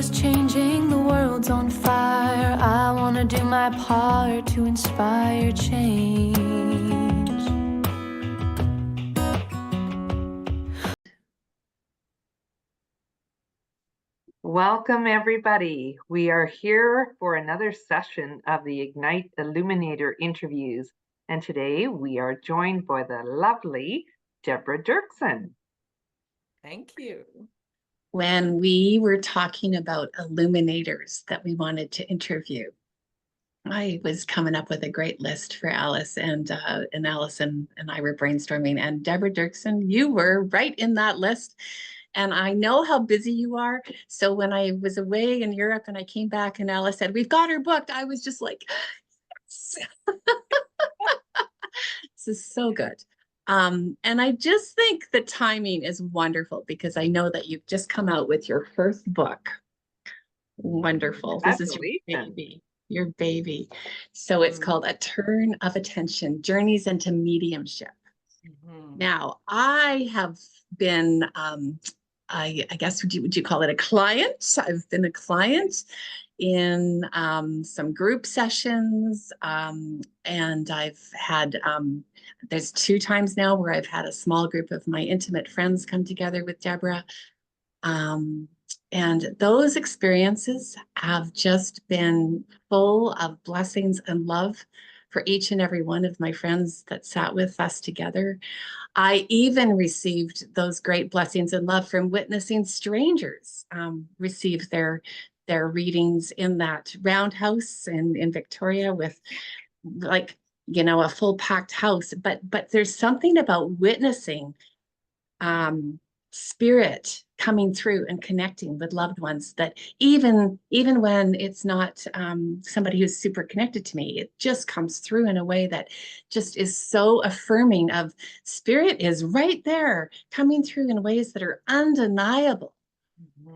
is changing, the world's on fire. I want to do my part to inspire change. Welcome, everybody. We are here for another session of the Ignite Illuminator interviews. And today we are joined by the lovely Debra Doerksen. Thank you. When we were talking about illuminators that we wanted to interview, I was coming up with a great list for Alice, and Allison and I were brainstorming, and Debra Doerksen, you were right in that list. And I know how busy you are. So when I was away in Europe and I came back and Alice said, "We've got her booked," I was just like, yes. This is so good. And I just think the timing is wonderful because I know that you've just come out with your first book. Wonderful. This is your baby. Your baby. So it's called A Turn of Attention, Journeys into Mediumship. Now, I have been, I guess, would you call it a client? I've been a client in some group sessions, and I've had, there's 2 times now where I've had a small group of my intimate friends come together with Debra. And those experiences have just been full of blessings and love for each and every one of my friends that sat with us together. I even received those great blessings and love from witnessing strangers receive their readings in that roundhouse in Victoria with, like, a full packed house. But there's something about witnessing spirit coming through and connecting with loved ones that even when it's not somebody who's super connected to me, it just comes through in a way that just is so affirming of spirit is right there coming through in ways that are undeniable.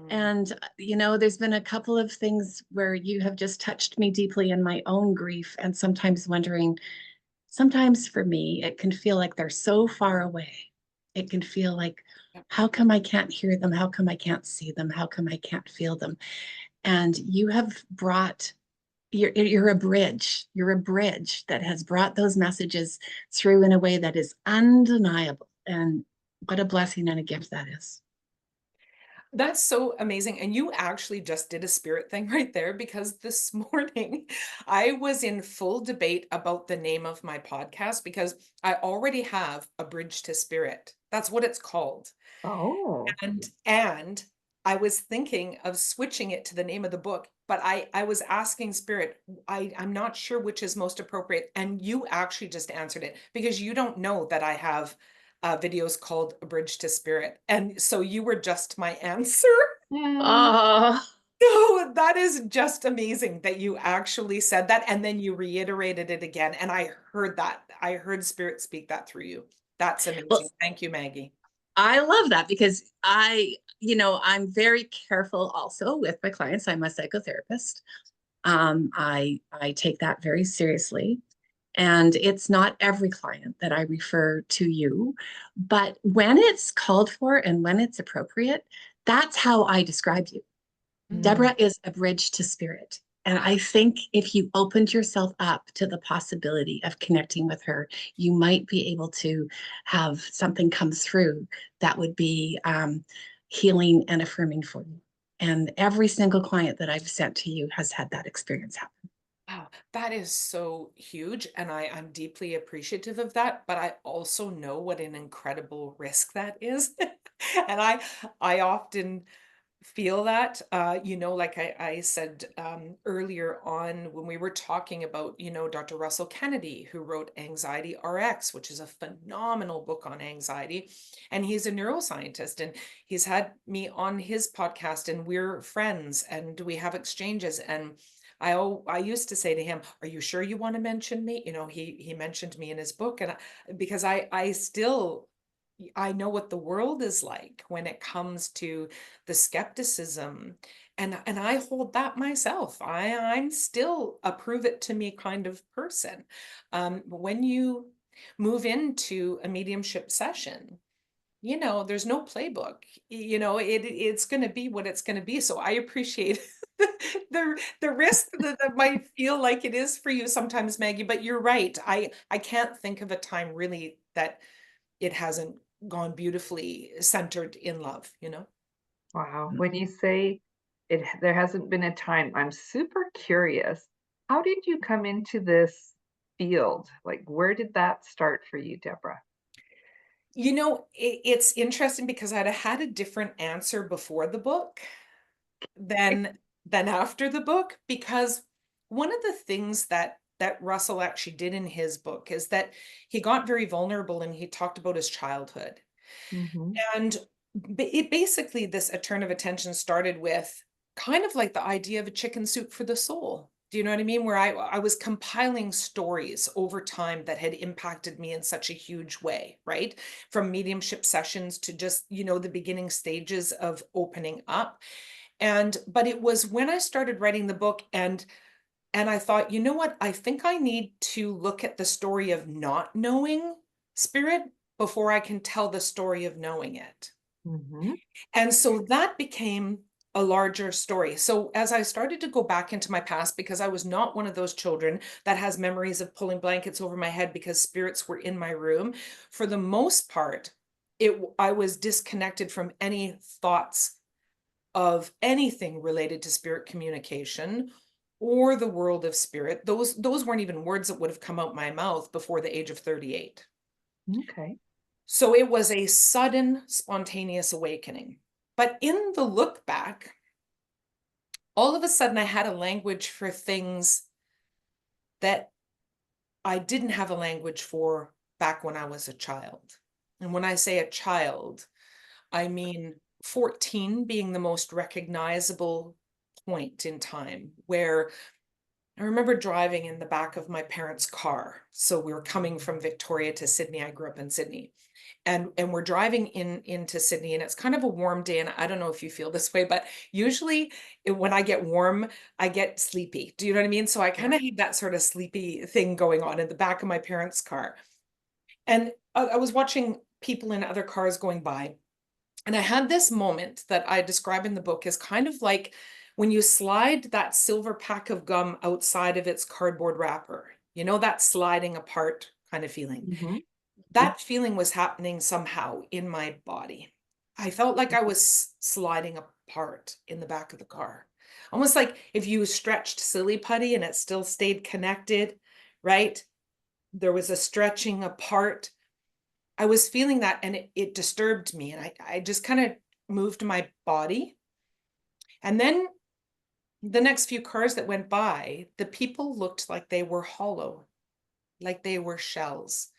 And there's been a couple of things where you have just touched me deeply in my own grief, and sometimes wondering, sometimes for me it can feel like they're so far away. It can feel like, how come I can't hear them? How come I can't see them? How come I can't feel them? And you have brought, you're a bridge. You're a bridge that has brought those messages through in a way that is undeniable. And what a blessing and a gift that is. That's so amazing. And you actually just did a spirit thing right there, because this morning I was in full debate about the name of my podcast, because I already have A Bridge to Spirit. That's what it's called. Oh. And I was thinking of switching it to the name of the book, but I was asking Spirit, I'm not sure which is most appropriate. And you actually just answered it, because you don't know that I have videos called A Bridge to Spirit. And so you were just my answer. Oh, So that is just amazing that you actually said that. And then you reiterated it again. And I heard that. I heard Spirit speak that through you. That's amazing. Well, thank you, Maggie. I love that, because I'm very careful also with my clients. I'm a psychotherapist. I take that very seriously. And it's not every client that I refer to you, but when it's called for and when it's appropriate, that's how I describe you. Debra is a bridge to spirit. And I think if you opened yourself up to the possibility of connecting with her, you might be able to have something come through that would be healing and affirming for you. And every single client that I've sent to you has had that experience happen. Wow, that is so huge. And I'm deeply appreciative of that. But I also know what an incredible risk that is. And I often feel that, like I said earlier on when we were talking about, Dr. Russell Kennedy, who wrote Anxiety RX, which is a phenomenal book on anxiety. And he's a neuroscientist, and he's had me on his podcast, and we're friends and we have exchanges. And I used to say to him, "Are you sure you want to mention me?" He mentioned me in his book, and because I know what the world is like when it comes to the skepticism, and I hold that myself. I'm still a prove it to me kind of person. When you move into a mediumship session, there's no playbook. It's going to be what it's going to be. So I appreciate the risk that might feel like it is for you sometimes, Maggie, but you're right. I can't think of a time really that it hasn't gone beautifully centered in love, Wow. When you say there hasn't been a time, I'm super curious. How did you come into this field? Like, where did that start for you, Deborah? It's interesting because I'd had a different answer before the book than after the book, because one of the things that Russell actually did in his book is that he got very vulnerable and he talked about his childhood. Hmm. And it basically, this A Turn of Attention started with kind of like the idea of a chicken soup for the soul. Do you know what I mean? Where I was compiling stories over time that had impacted me in such a huge way, right? From mediumship sessions to just, the beginning stages of opening up. But it was when I started writing the book, and I thought, you know what? I think I need to look at the story of not knowing spirit before I can tell the story of knowing it. Hmm. And so that became a larger story. So as I started to go back into my past, because I was not one of those children that has memories of pulling blankets over my head because spirits were in my room, for the most part, I was disconnected from any thoughts of anything related to spirit communication or the world of spirit. Those weren't even words that would have come out my mouth before the age of 38. Okay. So it was a sudden, spontaneous awakening. But in the look back, all of a sudden I had a language for things that I didn't have a language for back when I was a child. And when I say a child, I mean 14 being the most recognizable point in time, where I remember driving in the back of my parents' car. So we were coming from Victoria to Sydney. I grew up in Sydney. And we're driving into Sydney, and it's kind of a warm day. And I don't know if you feel this way, but usually when I get warm, I get sleepy. Do you know what I mean? So I kind of had that sort of sleepy thing going on in the back of my parents' car. And I was watching people in other cars going by. And I had this moment that I describe in the book as kind of like when you slide that silver pack of gum outside of its cardboard wrapper, that sliding apart kind of feeling. Hmm. That feeling was happening somehow in my body. I felt like I was sliding apart in the back of the car. Almost like if you stretched silly putty and it still stayed connected, right? There was a stretching apart. I was feeling that, and it disturbed me. And I just kind of moved my body. And then the next few cars that went by, the people looked like they were hollow, like they were shells.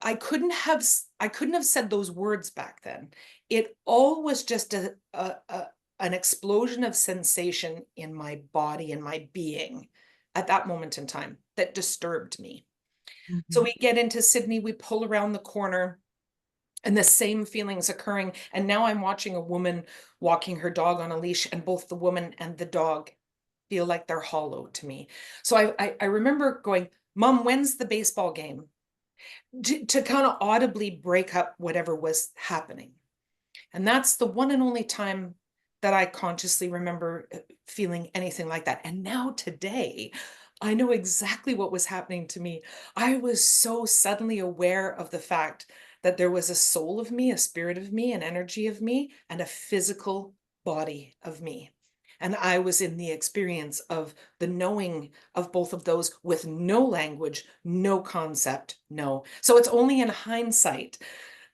I couldn't have said those words back then. It all was just an explosion of sensation in my body and my being at that moment in time that disturbed me. So Hmm. we get into Sydney, we pull around the corner, and the same feelings occurring. And now I'm watching a woman walking her dog on a leash, and both the woman and the dog feel like they're hollow to me. So I remember going, Mom, when's the baseball game? To kind of audibly break up whatever was happening. And that's the one and only time that I consciously remember feeling anything like that. And now today, I know exactly what was happening to me. I was so suddenly aware of the fact that there was a soul of me, a spirit of me, an energy of me, and a physical body of me. And I was in the experience of the knowing of both of those with no language, no concept, no. So it's only in hindsight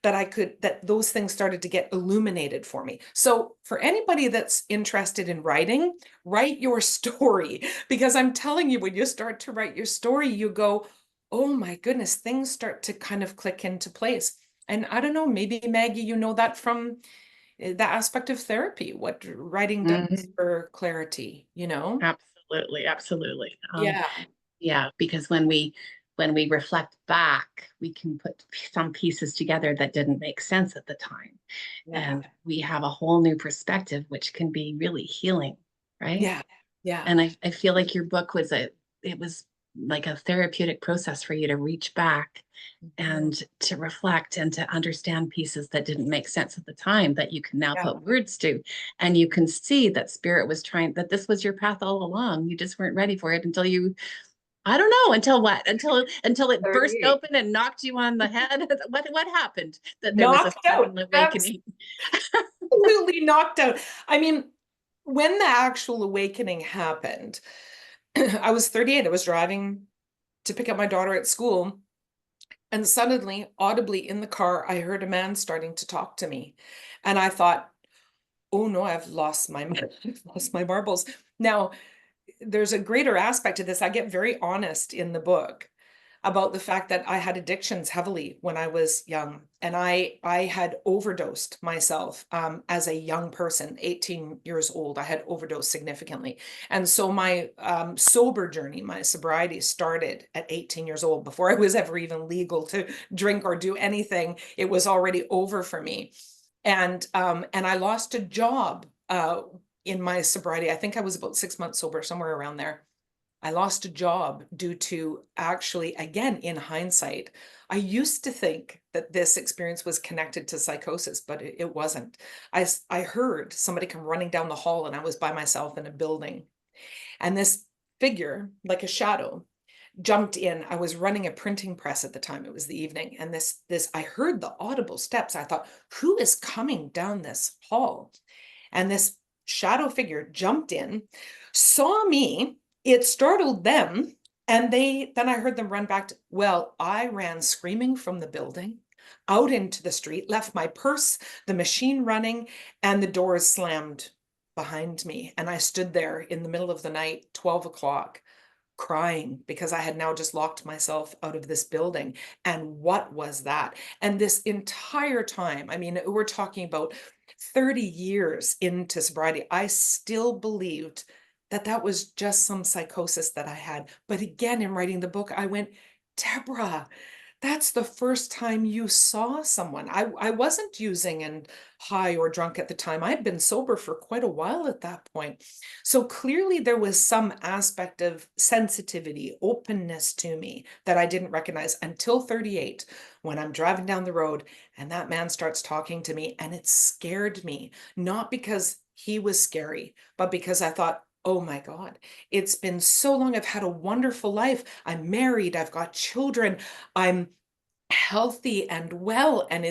that those things started to get illuminated for me. So for anybody that's interested in writing, write your story, because I'm telling you, when you start to write your story, you go, oh my goodness, things start to kind of click into place. And I don't know, maybe Maggie, that from the aspect of therapy, what writing does Mhm. for clarity. Absolutely, absolutely. Yeah, Yeah, because when we reflect back, we can put some pieces together that didn't make sense at the time, yeah, and we have a whole new perspective, which can be really healing, right? yeah, yeah, And I feel like your book was like a therapeutic process for you to reach back and to reflect and to understand pieces that didn't make sense at the time that you can now Yeah. put words to. And you can see that spirit was trying, that this was your path all along. You just weren't ready for it until you, I don't know, until what? Until it burst 38. open and knocked you on the head. What happened? That there was a Knocked out. sudden awakening. Absolutely knocked out. I mean, when the actual awakening happened, I was 38. I was driving to pick up my daughter at school. And suddenly, audibly in the car, I heard a man starting to talk to me. And I thought, oh no, I've lost my I've lost my marbles. Now, there's a greater aspect to this. I get very honest in the book about the fact that I had addictions heavily when I was young, and I had overdosed myself as a young person, 18 years old. I had overdosed significantly, and so my sober journey, my sobriety, started at 18 years old. Before I was ever even legal to drink or do anything, it was already over for me, and I lost a job in my sobriety. I think I was about 6 months sober, somewhere around there. I lost a job due to, actually, again, in hindsight, I used to think that this experience was connected to psychosis, but it wasn't. I heard somebody come running down the hall, and I was by myself in a building. And this figure, like a shadow, jumped in. I was running a printing press at the time. It was the evening. And I heard the audible steps. I thought, who is coming down this hall? And this shadow figure jumped in, saw me, it startled them, and then I heard them run back well, I ran screaming from the building out into the street, left my purse, the machine running, and the doors slammed behind me. And I stood there in the middle of the night, 12 o'clock, crying because I had now just locked myself out of this building. And what was that? And this entire time, I mean, we're talking about 30 years into sobriety, I still believed that that was just some psychosis that I had. But again, in writing the book, I went, Debra, that's the first time you saw someone. I wasn't using and high or drunk at the time. I'd been sober for quite a while at that point. So clearly there was some aspect of sensitivity, openness to me that I didn't recognize until 38, when I'm driving down the road and that man starts talking to me, and it scared me, not because he was scary, but because I thought, oh my God, it's been so long. I've had a wonderful life. I'm married. I've got children. I'm healthy and well. And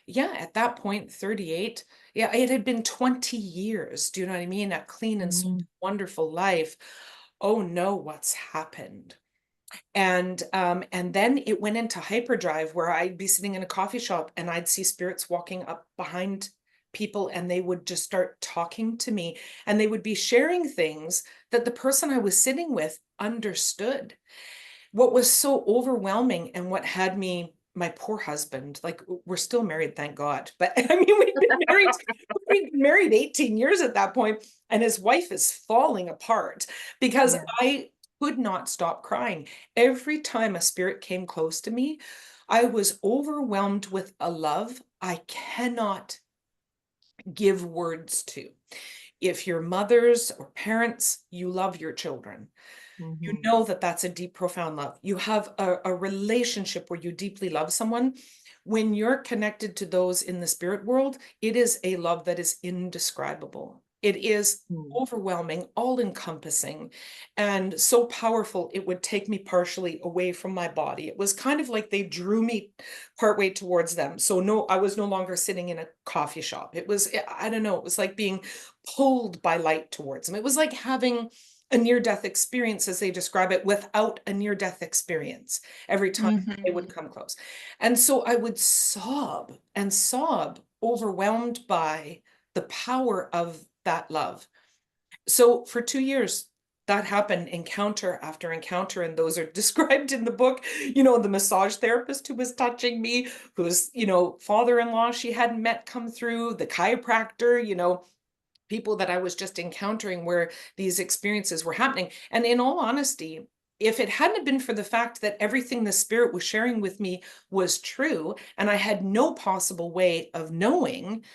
yeah, at that point, 38, yeah, it had been 20 years. Do you know what I mean? A clean and sweet, wonderful life. Oh no, what's happened? And then it went into hyperdrive, where I'd be sitting in a coffee shop and I'd see spirits walking up behind people, and they would just start talking to me, and they would be sharing things that the person I was sitting with understood. What was so overwhelming, and what had me, my poor husband, like, we're still married, thank God, but I mean, we'd been married 18 years at that point, and his wife is falling apart because Yeah. I could not stop crying. Every time a spirit came close to me, I was overwhelmed with a love I cannot give words to. If you're mothers or parents, you love your children. You Mhm. know that that's a deep, profound love. You have a relationship where you deeply love someone. When you're connected to those in the spirit world, it is a love that is indescribable. It is Mm. overwhelming, all-encompassing, and so powerful it would take me partially away from my body. It was kind of like they drew me partway towards them. So no, I was no longer sitting in a coffee shop. It was, I don't know, it was like being pulled by light towards them. It was like having a near-death experience, as they describe it, without a near-death experience every time they would come close. And so I would sob and sob, overwhelmed by the power of that love. So for 2 years, that happened, encounter after encounter, and those are described in the book. You know, the massage therapist who was touching me, whose, father-in-law she hadn't met come through, the chiropractor, people that I was just encountering where these experiences were happening. And in all honesty, if it hadn't been for the fact that everything the spirit was sharing with me was true, and I had no possible way of knowing,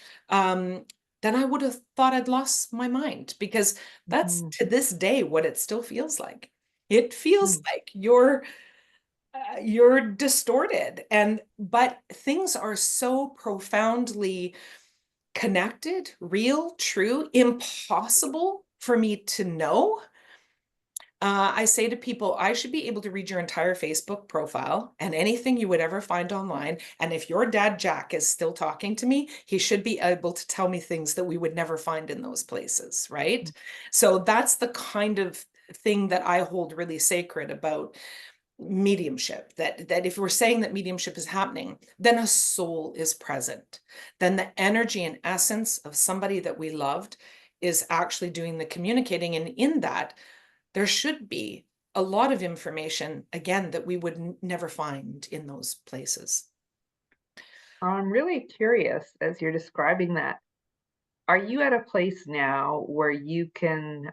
then I would have thought I'd lost my mind, because that's Mhm. to this day what it still feels like. It feels like you're distorted, but things are so profoundly connected, real, true, impossible for me to know. I say to people, I should be able to read your entire Facebook profile and anything you would ever find online. And if your dad, Jack, is still talking to me, he should be able to tell me things that we would never find in those places, right? So that's the kind of thing that I hold really sacred about mediumship, that if we're saying that mediumship is happening, then a soul is present. Then the energy and essence of somebody that we loved is actually doing the communicating. And in that, there should be a lot of information, again, that we would never find in those places. I'm really curious as you're describing that. Are you at a place now where you can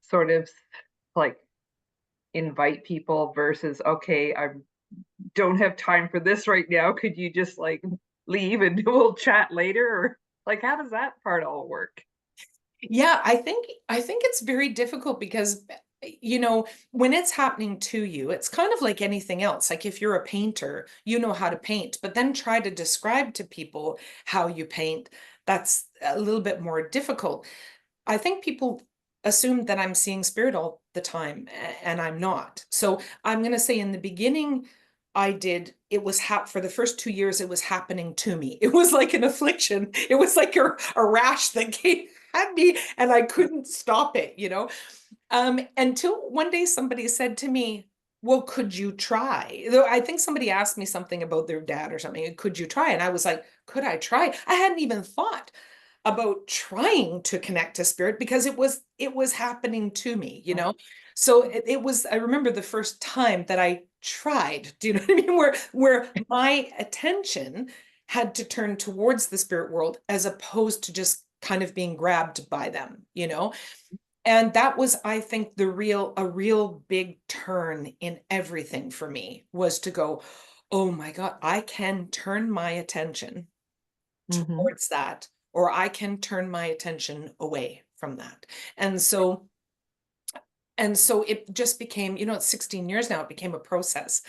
sort of like invite people versus, okay, I don't have time for this right now. Could you just like leave and we'll chat later? Or like, how does that part all work? Yeah, I think it's very difficult because when it's happening to you, it's kind of like anything else. Like if you're a painter, you know how to paint, but then try to describe to people how you paint. That's a little bit more difficult. I think people assume that I'm seeing spirit all the time, and I'm not. So I'm going to say in the beginning, it was for the first 2 years, it was happening to me. It was like an affliction. It was like a rash that came at me and I couldn't stop it. Until one day somebody said to me, well, could you try? Though I think somebody asked me something about their dad or something. Could you try? And I was like, could I try? I hadn't even thought about trying to connect to spirit because it was happening to me. So it was, I remember the first time that I tried, do you know what I mean? Where my attention had to turn towards the spirit world as opposed to just kind of being grabbed by them. And that was, I think, a real big turn in everything for me, was to go, oh my God, I can turn my attention Mm-hmm. towards that, or I can turn my attention away from that. And so it just became, it's 16 years now, it became a process.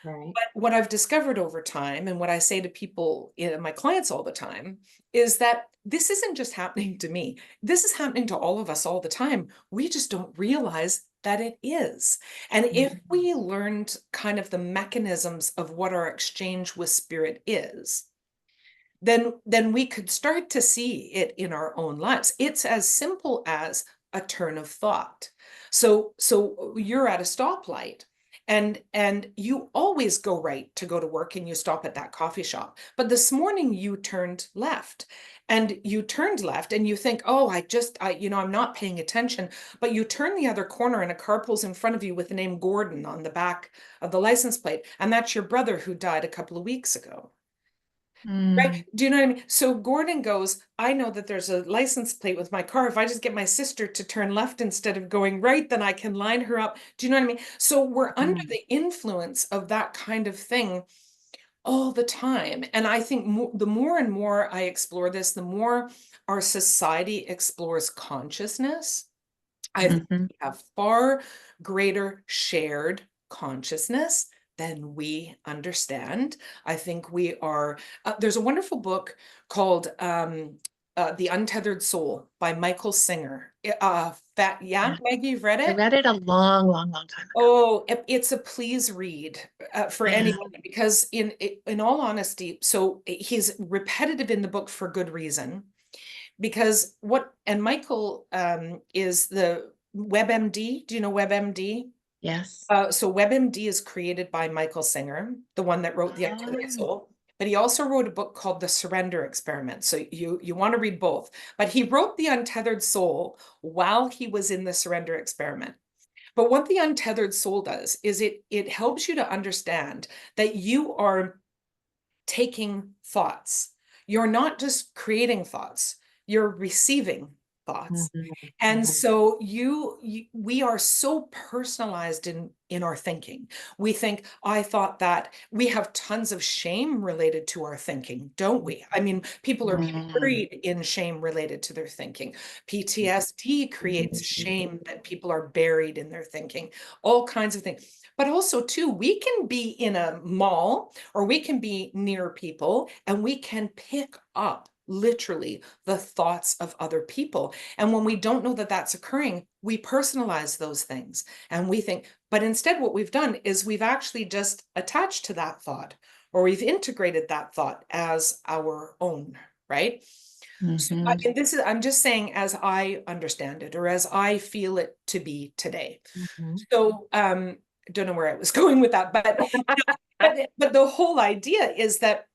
Right. But what I've discovered over time, and what I say to people, my clients all the time, is that this isn't just happening to me. This is happening to all of us all the time. We just don't realize that it is. And if we learned kind of the mechanisms of what our exchange with spirit is, then we could start to see it in our own lives. It's as simple as a turn of thought. So you're at a stoplight, and you always go right to go to work, and you stop at that coffee shop. But this morning you turned left. And you turned left and you think, oh, I'm not paying attention. But you turn the other corner and a car pulls in front of you with the name Gordon on the back of the license plate. And that's your brother who died a couple of weeks ago. Right. Do you know what I mean? So Gordon goes, I know that there's a license plate with my car. If I just get my sister to turn left instead of going right, then I can line her up. Do you know what I mean? So we're under the influence of that kind of thing all the time. And I think the more and more I explore this, the more our society explores consciousness. I think we have far greater shared consciousness than we understand. I think we are, there's a wonderful book called The Untethered Soul by Michael Singer. Yeah. Maggie, you've read I it? read it a long, long, long time ago. Oh, it's a please read for Yeah. anyone, because in all honesty, so he's repetitive in the book for good reason. Because Michael is the WebMD. Do you know WebMD? Yes. So WebMD is created by Michael Singer, the one that wrote The Untethered Oh. Soul. But he also wrote a book called The Surrender Experiment. So you want to read both. But he wrote The Untethered Soul while he was in the Surrender Experiment. But what The Untethered Soul does is it helps you to understand that you are taking thoughts. You're not just creating thoughts, you're receiving thoughts. Mhm, And mhm, so we are so personalized in our thinking. We think, I thought that. We have tons of shame related to our thinking, don't we? I mean, people are buried in shame related to their thinking. PTSD creates shame that people are buried in their thinking, all kinds of things. But also too, we can be in a mall or we can be near people and we can pick up literally the thoughts of other people. And when we don't know that that's occurring, we personalize those things and we think, but instead what we've done is we've actually just attached to that thought or we've integrated that thought as our own, right? So I mean, I'm just saying as I understand it or as I feel it to be today. mhm. So I don't know where I was going with that, but but the whole idea is that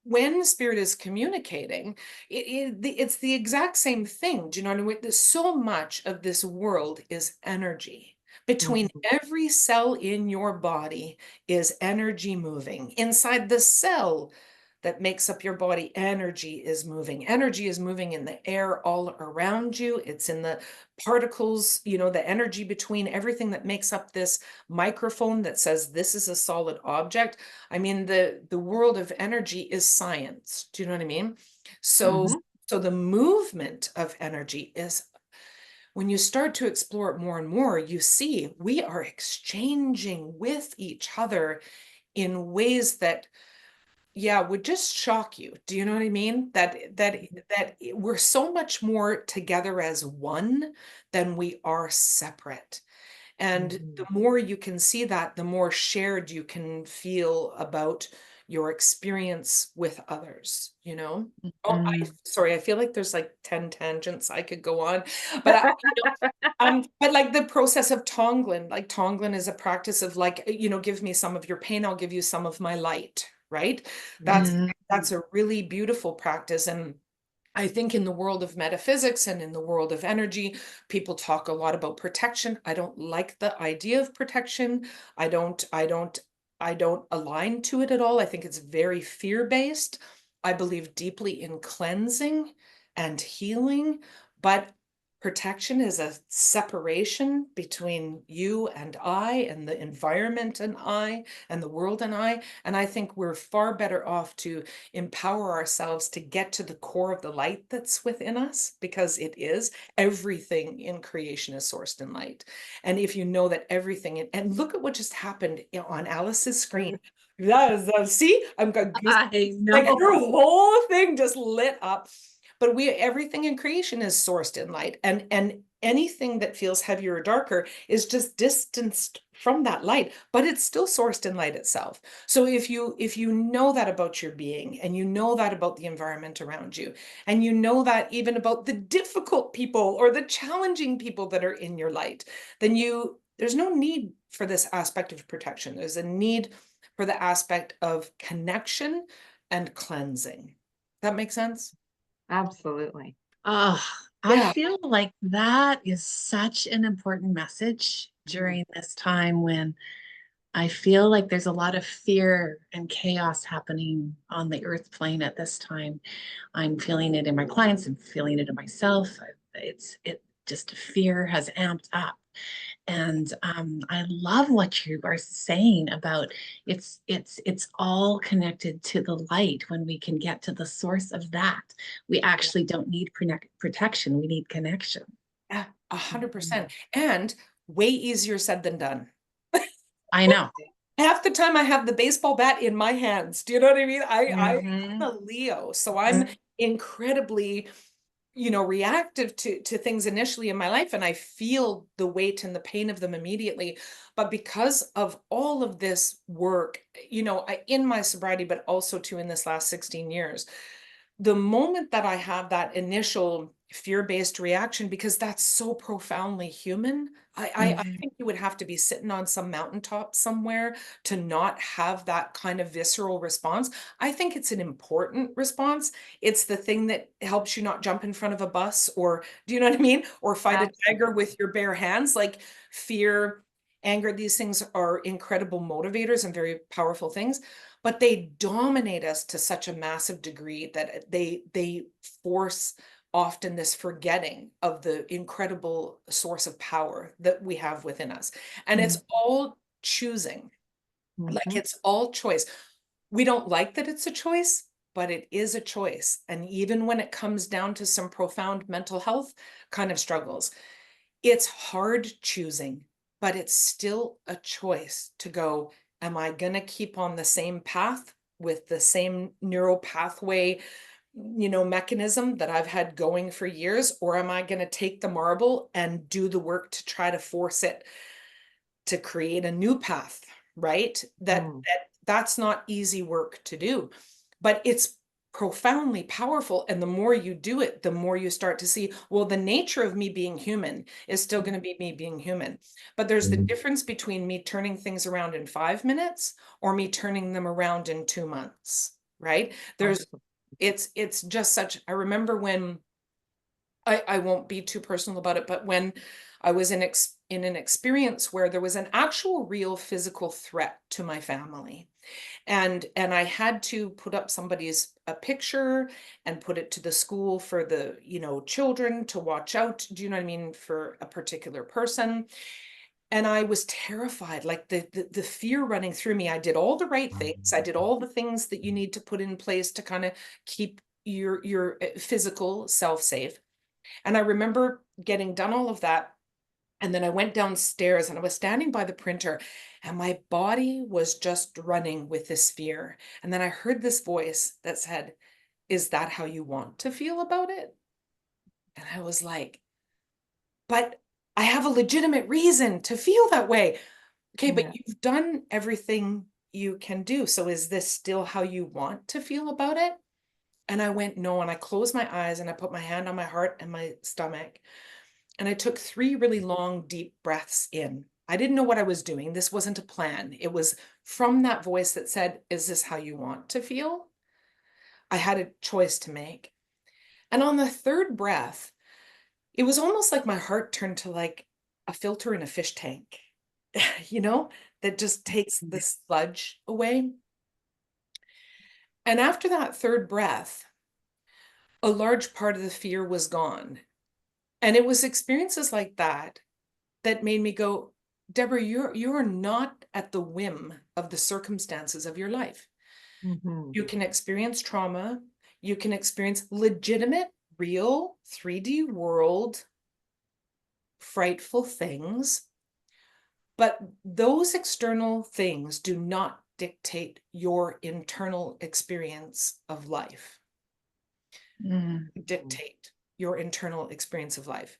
when spirit is communicating, it's the exact same thing. Do you know what I mean? There's so much of this world is energy. Between Mhm, every cell in your body is energy moving. Inside the cell that makes up your body, energy is moving. Energy is moving in the air all around you. It's in the particles, you know, the energy between everything that makes up this microphone that says this is a solid object. I mean, the world of energy is science. Do you know what I mean? So, mhm. so the movement of energy is when you start to explore it more and more, you see we are exchanging with each other in ways that, yeah, would just shock you. Do you know what I mean? That we're so much more together as one than we are separate. And the Mhm. more you can see that, the more shared you can feel about your experience with others, you know? Oh, sorry, I feel like there's like 10 tangents I could go on, but but like the process of Tonglen, like Tonglen is a practice of like, give me some of your pain, I'll give you some of my light, right? That's Mhm. that's a really beautiful practice. And I think in the world of metaphysics and in the world of energy, people talk a lot about protection. I don't like the idea of protection. I don't align to it at all. I think it's very fear-based. I believe deeply in cleansing and healing, but protection is a separation between you and the environment and the world and I. And I think we're far better off to empower ourselves to get to the core of the light that's within us, because it is everything in creation is sourced in light. And if you know that everything, and look at what just happened on Alice's screen. See, I'm got I like know. her whole thing just lit up. But everything in creation is sourced in light, and anything that feels heavier or darker is just distanced from that light, but it's still sourced in light itself. So if you know that about your being, and you know that about the environment around you, and you know that even about the difficult people or the challenging people that are in your light, then there's no need for this aspect of protection. There's a need for the aspect of connection and cleansing. That makes sense? Absolutely. Oh, I Yeah. feel like that is such an important message Mhm. during this time when I feel like there's a lot of fear and chaos happening on the earth plane at this time. I'm feeling it in my clients, I'm feeling it in myself. It just fear has amped up. And I love what you are saying about it's all connected to the light. When we can get to the source of that, we Yeah. actually don't need protection. We need connection. Yeah, Mhm. 100%. And way easier said than done. I know. Half the time I have the baseball bat in my hands. Do you know what I mean? I'm Mhm. a Leo, so I'm incredibly, reactive to things initially in my life, and I feel the weight and the pain of them immediately. But because of all of this work, in my sobriety, but also too in this last 16 years, the moment that I have that initial fear-based reaction, because that's so profoundly human, I Mhm. think you would have to be sitting on some mountaintop somewhere to not have that kind of visceral response. I think it's an important response. It's the thing that helps you not jump in front of a bus, or do you know what I mean? Or fight a tiger Absolutely. with your bare hands. Like fear, anger, these things are incredible motivators and very powerful things, but they dominate us to such a massive degree that they force often this forgetting of the incredible source of power that we have within us. And it's all choosing, like it's all choice. We don't like that it's a choice, but it is a choice. And even when it comes down to some profound mental health kind of struggles, it's hard choosing, but it's still a choice to go, am I going to keep on the same path with the same neural pathway, mechanism that I've had going for years? Or am I going to take the marble and do the work to try to force it to create a new path, right? That's not easy work to do, but it's profoundly powerful. And the more you do it, the more you start to see, well, the nature of me being human is still going to be me being human. But there's the difference between me turning things around in 5 minutes or me turning them around in 2 months, right? It's just such, I remember when, I won't be too personal about it, but when I was in an experience where there was an actual real physical threat to my family. And I had to put up somebody's a picture and put it to the school for the, children to watch out. Do you know what I mean? For a particular person. And I was terrified, like the fear running through me. I did all the right things. I did all the things that you need to put in place to kind of keep your physical self safe. And I remember getting done all of that. And then I went downstairs and I was standing by the printer and my body was just running with this fear. And then I heard this voice that said, is that how you want to feel about it? And I was like, but I have a legitimate reason to feel that way. Okay, but you've done everything you can do. So is this still how you want to feel about it? And I went, no. And I closed my eyes and I put my hand on my heart and my stomach. And I took 3 really long, deep breaths in. I didn't know what I was doing. This wasn't a plan. It was from that voice that said, is this how you want to feel? I had a choice to make. And on the 3rd breath, it was almost like my heart turned to like a filter in a fish tank, that just takes the sludge away. And after that 3rd breath, a large part of the fear was gone. And it was experiences like that that made me go, Debra, you're not at the whim of the circumstances of your life. You can experience trauma. You can experience legitimate, real 3D world, frightful things. But those external things do not dictate your internal experience of life. Dictate your internal experience of life.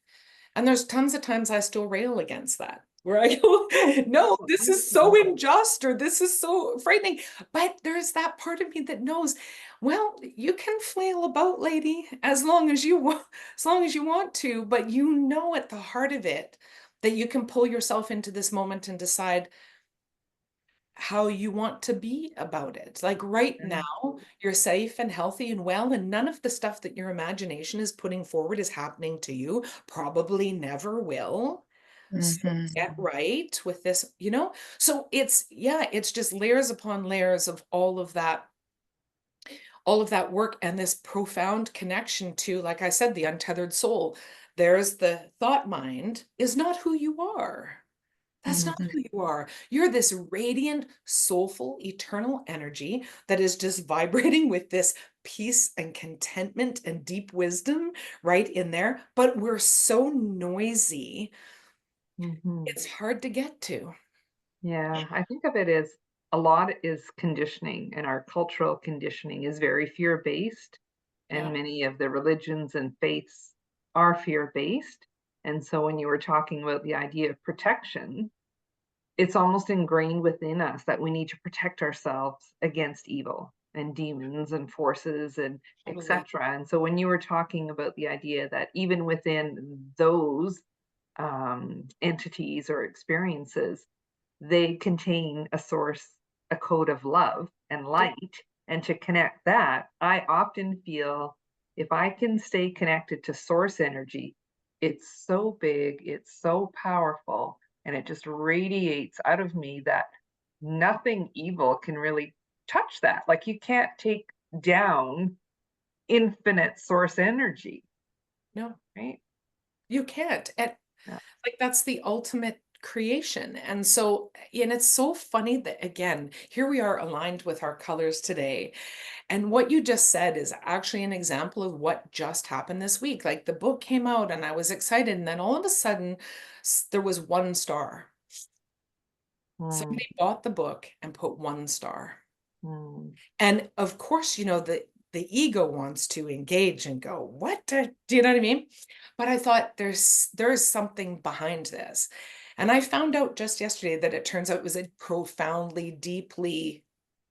And there's tons of times I still rail against that, where I go, no, this is so unjust, or this is so frightening. But there's that part of me that knows, well, you can flail about, lady, as long as you want to, but at the heart of it that you can pull yourself into this moment and decide how you want to be about it. Like right now, you're safe and healthy and well, and none of the stuff that your imagination is putting forward is happening to you, probably never will. So get right with this, So it's just layers upon layers of all of that work and this profound connection to, like I said, the untethered soul. There's the thought mind is not who you are. That's not who you are. You're this radiant, soulful, eternal energy that is just vibrating with this peace and contentment and deep wisdom right in there. But we're so noisy, it's hard to get to. Yeah, I think of it as a lot is conditioning, and our cultural conditioning is very fear-based, and many of the religions and faiths are fear-based. And so when you were talking about the idea of protection, it's almost ingrained within us that we need to protect ourselves against evil and demons and forces and etc. And so when you were talking about the idea that even within those entities or experiences, they contain a source, a code of love and light. And to connect that, I often feel if I can stay connected to source energy, it's so big, it's so powerful, and it just radiates out of me that nothing evil can really touch that. Like you can't take down infinite source energy. No, right? you can't. And Yeah. like, that's the ultimate creation. And so, and it's so funny that, again, here we are aligned with our colors today. And what you just said is actually an example of what just happened this week. Like, the book came out and I was excited. And then all of a sudden, there was 1 star. Mm, Somebody bought the book and put 1 star. mm, And of course, the ego wants to engage and go, what? Do you know what I mean? But I thought there's something behind this. And I found out just yesterday that it turns out it was a profoundly, deeply,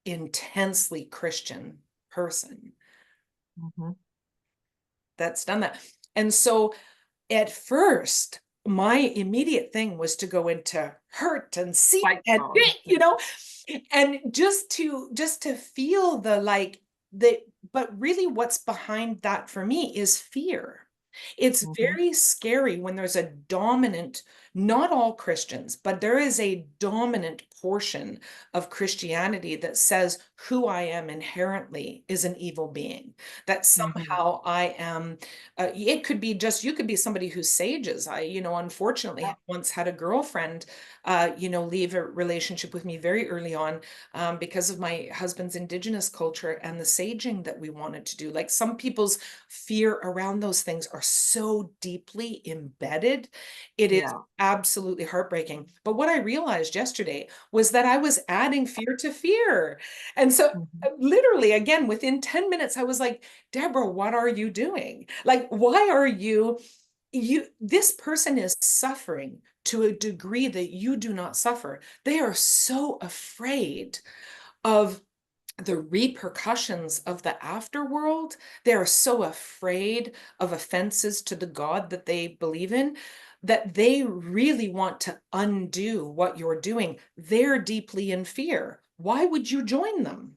intensely Christian person mhm. that's done that. And so at first, my immediate thing was to go into hurt and see Fight and mode. and just to feel but really what's behind that for me is fear. It's Mhm, very scary when there's a dominant, not all Christians, but there is a dominant portion of Christianity that says who I am inherently is an evil being, that mhm. somehow I am it could be just, you could be somebody who sages. Unfortunately Yeah, once had a girlfriend, leave a relationship with me very early on, because of my husband's indigenous culture and the saging that we wanted to do. Like, some people's fear around those things are so deeply embedded. It is yeah. absolutely heartbreaking. But what I realized yesterday was that I was adding fear to fear. And so Mhm. literally, again, within 10 minutes, I was like, Debra, what are you doing? Like, why are this person is suffering to a degree that you do not suffer. They are so afraid of the repercussions of the afterworld. They are so afraid of offenses to the God that they believe in, that they really want to undo what you're doing. They're deeply in fear. Why would you join them?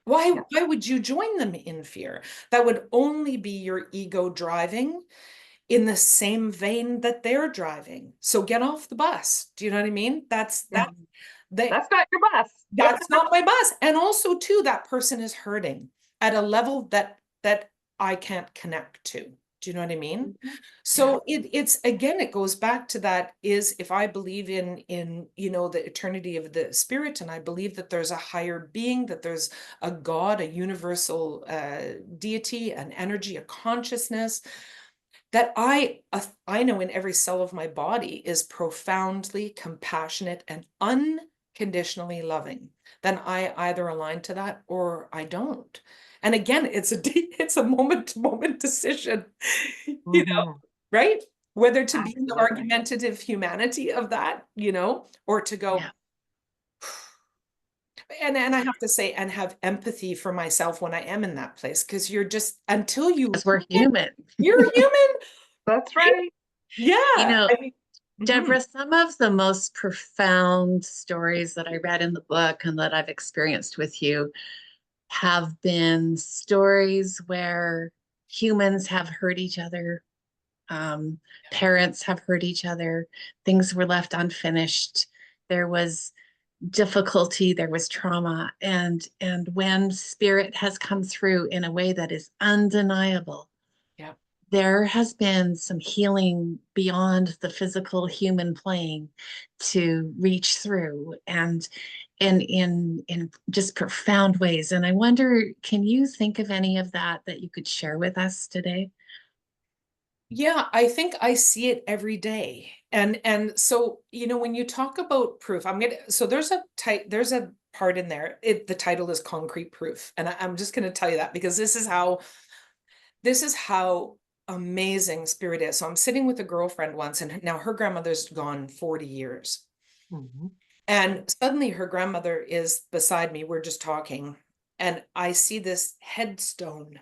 Why, Yeah. why would you join them in fear? That would only be your ego driving in the same vein that they're driving. So get off the bus. Do you know what I mean? Mhm. They, That's not your bus. that's not my bus. And also too, that person is hurting at a level that I can't connect to. Do you know what I mean? Mhm. Yeah. So it's again, it goes back to that, is if I believe in the eternity of the spirit, and I believe that there's a higher being, that there's a God, a universal deity, an energy, a consciousness, that I know in every cell of my body is profoundly compassionate and unconditionally loving, then I either align to that or I don't. And again, it's a moment to moment decision, Mhm. right? Whether to be in the Absolutely. argumentative humanity of that, or to go, Yeah. and I have to say, and have empathy for myself when I am in that place, because you're just, until you, Because we're human. you're human. That's Right? right. Yeah. You know, I mean, mhm. Deborah, some of the most profound stories that I read in the book and that I've experienced with you have been stories where humans have hurt each other, parents have hurt each other, things were left unfinished. There was difficulty, there was trauma, and when spirit has come through in a way that is undeniable, Yeah. there has been some healing beyond the physical human plane to reach through and in just profound ways. And I wonder, can you think of any of that you could share with us today? Yeah, I think I see it every day. And so, when you talk about proof, so there's a part in there. The title is Concrete Proof. And I'm just gonna tell you that because this is how amazing spirit is. So I'm sitting with a girlfriend once, and now her grandmother's gone 40 years. Mhm. And suddenly her grandmother is beside me. We're just talking, and I see this headstone,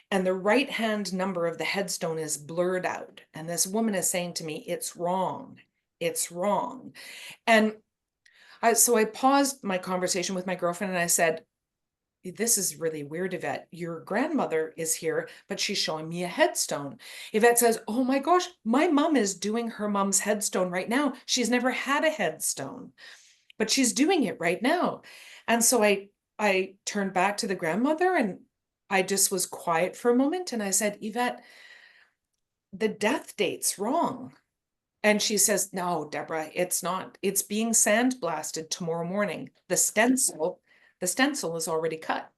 and the right hand number of the headstone is blurred out. And this woman is saying to me, it's wrong. It's wrong. And so I paused my conversation with my girlfriend and I said, this is really weird, Yvette. Your grandmother is here, but she's showing me a headstone. Yvette says, oh my gosh, my mom is doing her mom's headstone right now. She's never had a headstone, but she's doing it right now. And so I turned back to the grandmother and I just was quiet for a moment and I said, Yvette, the death date's wrong. And she says, no, Deborah, it's not. It's being sandblasted tomorrow morning. The stencil is already cut.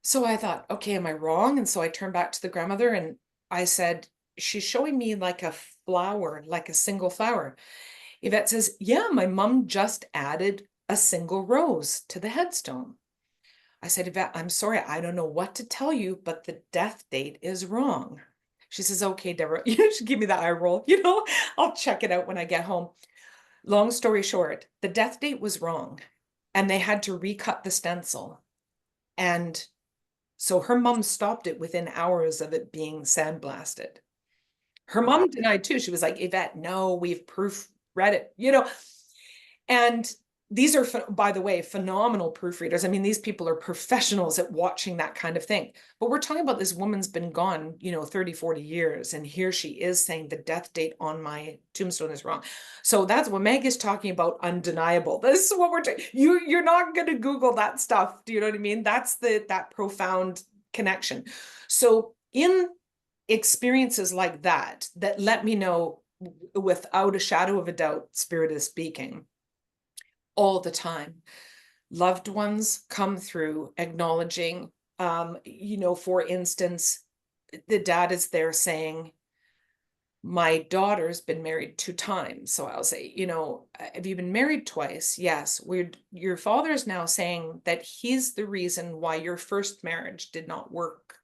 So I thought, okay, am I wrong? And so I turned back to the grandmother and I said, she's showing me like a flower, like a single flower. Yvette says, yeah, my mom just added a single rose to the headstone. I said, Yvette, I'm sorry, I don't know what to tell you, but the death date is wrong. She says, okay, Deborah, you should give me the eye roll. I'll check it out when I get home. Long story short, the death date was wrong and they had to recut the stencil. And so her mom stopped it within hours of it being sandblasted. Her mom denied too. She was like, Yvette, no, we've proofread it, And these are, by the way, phenomenal proofreaders. I mean, these people are professionals at watching that kind of thing. But we're talking about this woman's been gone, 30, 40 years. And here she is saying the death date on my tombstone is wrong. So that's what Meg is talking about, undeniable. This is what we're doing. You're not going to Google that stuff. Do you know what I mean? That's that profound connection. So in experiences like that let me know without a shadow of a doubt, Spirit is speaking all the time. Loved ones come through acknowledging, for instance, the dad is there saying, my daughter's been married 2 times. So I'll say, have you been married twice? Yes. Your father's now saying that he's the reason why your first marriage did not work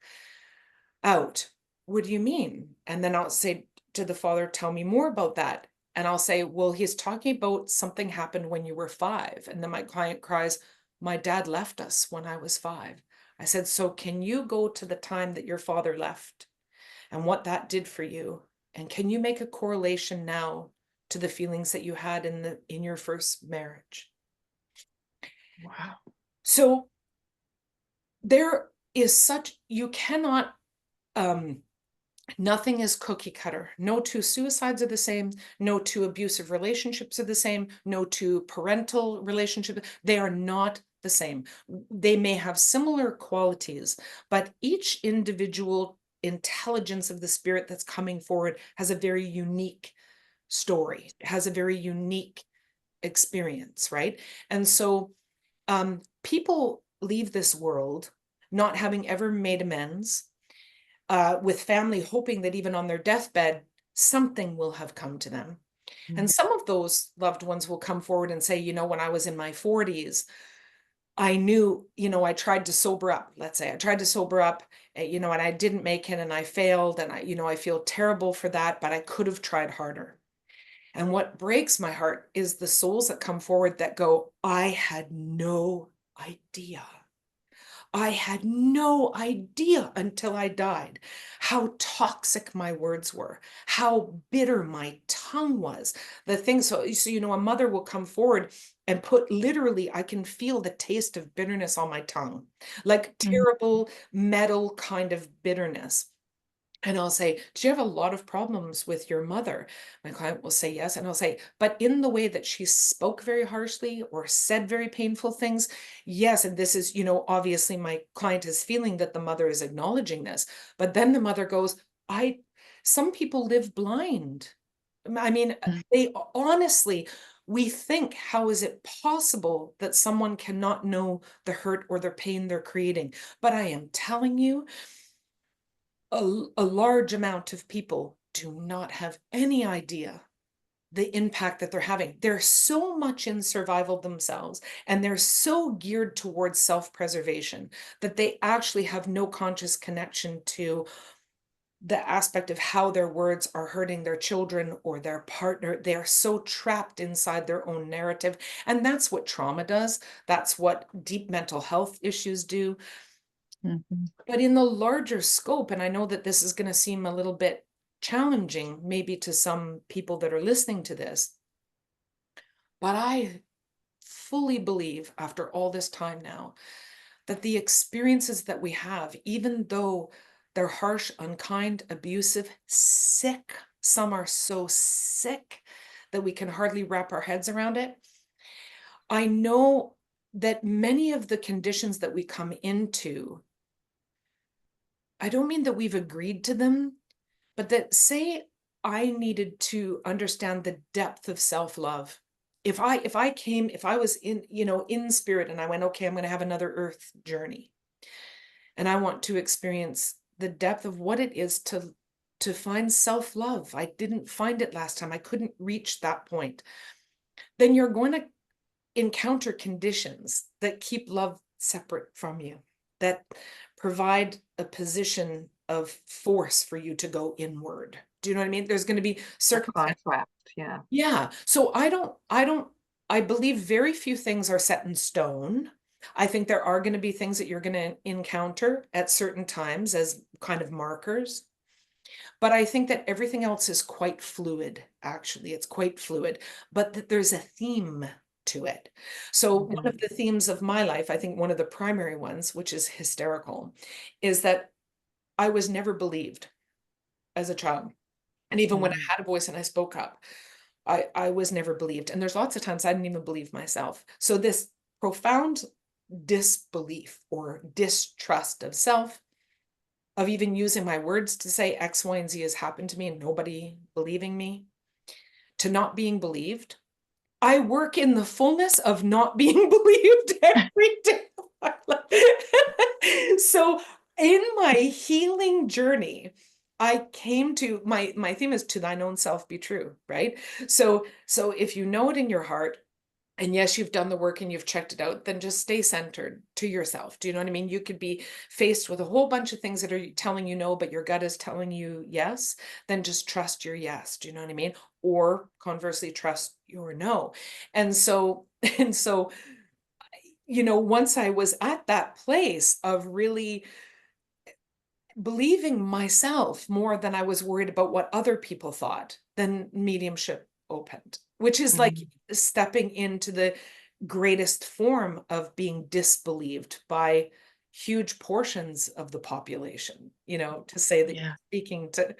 out. What do you mean? And then I'll say to the father, tell me more about that. And I'll say, well, he's talking about something happened when you were 5. And then my client cries, my dad left us when I was 5. I said, so can you go to the time that your father left and what that did for you? And can you make a correlation now to the feelings that you had in your first marriage? Wow. So there is you cannot, nothing is cookie cutter. No 2 suicides are the same. No 2 abusive relationships are the same. No 2 parental relationships. They are not the same. They may have similar qualities, but each individual intelligence of the spirit that's coming forward has a very unique story, has a very unique experience, right? And so people leave this world not having ever made amends, with family hoping that even on their deathbed, something will have come to them. Mm-hmm. And some of those loved ones will come forward and say, when I was in my 40s, I knew, I tried to sober up. Let's say I tried to sober up, and I didn't make it and I failed. And I feel terrible for that, but I could have tried harder. And what breaks my heart is the souls that come forward that go, I had no idea. I had no idea until I died how toxic my words were, how bitter my tongue was. The thing, so a mother will come forward and put literally, I can feel the taste of bitterness on my tongue, like terrible metal kind of bitterness. And I'll say, do you have a lot of problems with your mother? My client will say yes. And I'll say, but in the way that she spoke very harshly or said very painful things, yes. And this is, obviously my client is feeling that the mother is acknowledging this. But then the mother goes, some people live blind. I mean, they honestly, we think, how is it possible that someone cannot know the hurt or the pain they're creating? But I am telling you, a large amount of people do not have any idea the impact that they're having. They're so much in survival themselves, and they're so geared towards self-preservation that they actually have no conscious connection to the aspect of how their words are hurting their children or their partner. They are so trapped inside their own narrative. And that's what trauma does. That's what deep mental health issues do. Mm-hmm. But in the larger scope, and I know that this is going to seem a little bit challenging, maybe to some people that are listening to this, but I fully believe after all this time now that the experiences that we have, even though they're harsh, unkind, abusive, sick, some are so sick that we can hardly wrap our heads around it. I know that many of the conditions that we come into I don't mean that we've agreed to them, but that say I needed to understand the depth of self-love. If I was in, in spirit and I went, okay, I'm going to have another earth journey and I want to experience the depth of what it is to find self-love. I didn't find it last time. I couldn't reach that point. Then you're going to encounter conditions that keep love separate from you, that provide a position of force for you to go inward. Do you know what I mean? There's going to be A circumstances. contract, yeah. Yeah. So I believe very few things are set in stone. I think there are going to be things that you're going to encounter at certain times as kind of markers. But I think that everything else is quite fluid, actually. It's quite fluid, but that there's a theme to it. So one of the themes of my life, I think one of the primary ones, which is hysterical, is that I was never believed as a child. And even when I had a voice and I spoke up, I was never believed. And there's lots of times I didn't even believe myself. So this profound disbelief or distrust of self, of even using my words to say X, Y, and Z has happened to me and nobody believing me, to not being believed. I work in the fullness of not being believed every day of my life. So in my healing journey, I came to my theme is to thine own self be true, right? So if you know it in your heart, and yes, you've done the work and you've checked it out, then just stay centered to yourself. Do you know what I mean? You could be faced with a whole bunch of things that are telling you no, but your gut is telling you yes, then just trust your yes. Do you know what I mean? Or conversely, trust your no. And so, and so, once I was at that place of really believing myself more than I was worried about what other people thought, then mediumship opened, which is like stepping into the greatest form of being disbelieved by huge portions of the population, to say that you're speaking to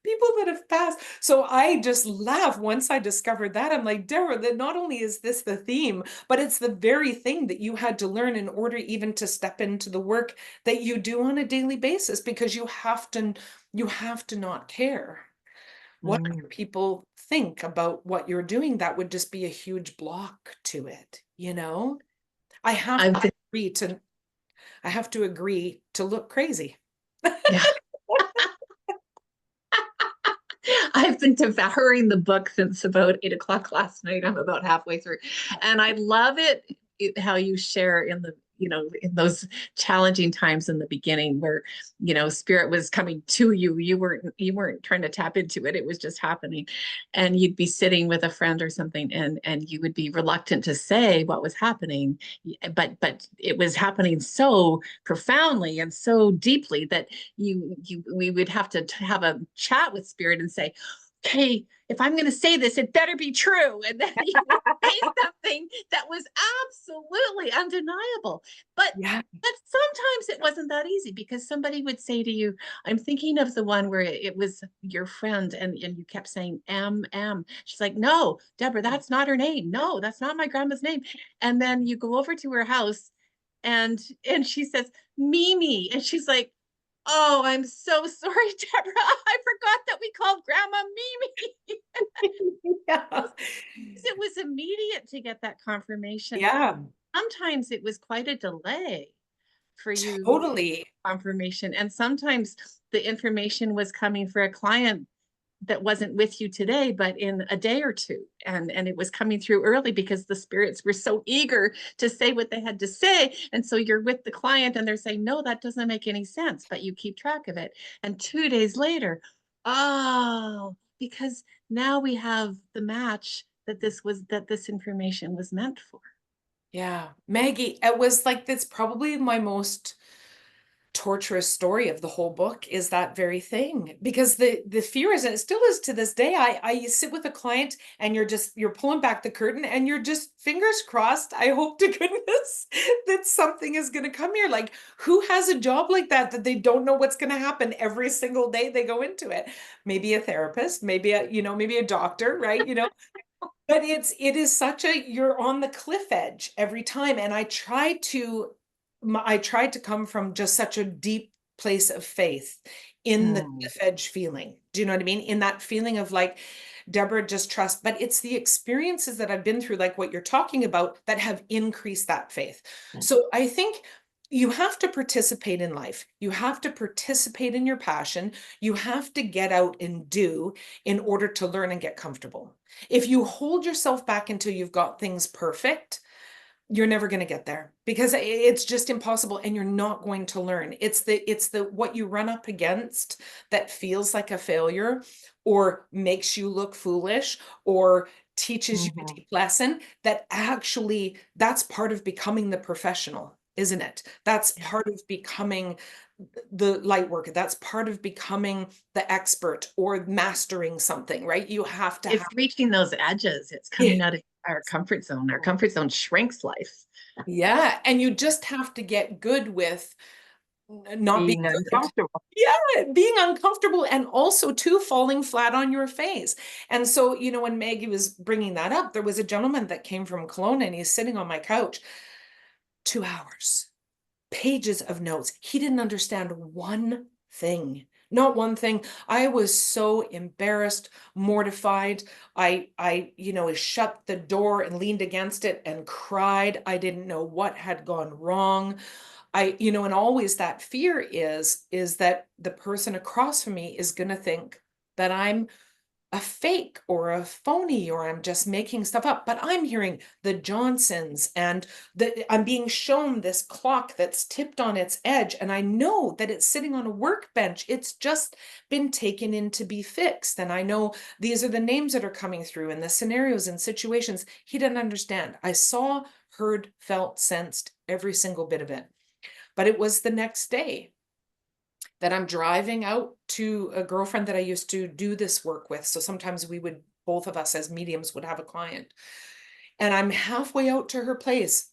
people that have passed. So I just laugh once I discovered that. I'm like, Debra, that not only is this the theme, but it's the very thing that you had to learn in order even to step into the work that you do on a daily basis, because you have to not care what other people think about what you're doing. That would just be a huge block to it, I have to agree to look crazy. Yeah. I've been devouring the book since about 8 o'clock last night. I'm about halfway through. And I love how you share in in those challenging times in the beginning where, spirit was coming to you. You weren't trying to tap into it. It was just happening. And you'd be sitting with a friend or something and you would be reluctant to say what was happening. But it was happening so profoundly and so deeply that we would have to have a chat with spirit and say, okay, if I'm going to say this, it better be true. And then you would say something that was absolutely undeniable. But sometimes it wasn't that easy, because somebody would say to you, I'm thinking of the one where it was your friend and you kept saying M. She's like, no, Debra, that's not her name. No, that's not my grandma's name. And then you go over to her house and she says, Mimi. And she's like, oh, I'm so sorry, Debra. I forgot that we called Grandma Mimi. It was immediate to get that confirmation. Yeah. Sometimes it was quite a delay for you. Totally. Confirmation. And sometimes the information was coming for a client that wasn't with you today, but in a day or two. And it was coming through early because the spirits were so eager to say what they had to say. And so you're with the client and they're saying, no, that doesn't make any sense, but you keep track of it. And 2 days later, oh, because now we have the match that this information was meant for. Yeah. Maggie, it was like, that's probably my most torturous story of the whole book, is that very thing, because the fear is, and it still is to this day, I sit with a client and you're pulling back the curtain and you're just fingers crossed, I hope to goodness that something is going to come here. Like, who has a job like that they don't know what's going to happen every single day they go into it? Maybe a therapist, maybe a doctor, right? But it is such you're on the cliff edge every time. And I tried to come from just such a deep place of faith in the Mm. cliff edge feeling. Do you know what I mean? In that feeling of like, Debra, just trust. But it's the experiences that I've been through, like what you're talking about, that have increased that faith. So I think you have to participate in life. You have to participate in your passion. You have to get out and do in order to learn and get comfortable. If you hold yourself back until you've got things perfect, you're never going to get there, because it's just impossible, and you're not going to learn. It's the what you run up against that feels like a failure, or makes you look foolish, or teaches you a Mhm. deep lesson, that actually, that's part of becoming the professional, isn't it? That's Yeah. part of becoming the light worker. That's part of becoming the expert or mastering something, right? You have to It's have, reaching those edges. It's yeah, coming out of our comfort zone. Our comfort zone shrinks life. yeah. And you just have to get good with not being Being good. uncomfortable. Yeah, being uncomfortable, and also too falling flat on your face. And so, when Maggie was bringing that up, there was a gentleman that came from Kelowna, and he's sitting on my couch, 2 hours, pages of notes. He didn't understand one thing. Not one thing. I was so embarrassed, mortified. I shut the door and leaned against it and cried. I didn't know what had gone wrong. And always that fear is that the person across from me is going to think that I'm a fake or a phony, or I'm just making stuff up. But I'm hearing the Johnsons, and I'm being shown this clock that's tipped on its edge, and I know that it's sitting on a workbench. It's just been taken in to be fixed. And I know these are the names that are coming through, and the scenarios and situations. He didn't understand. I saw, heard, felt, sensed every single bit of it. But it was the next day that I'm driving out to a girlfriend that I used to do this work with. So sometimes both of us as mediums would have a client. And I'm halfway out to her place,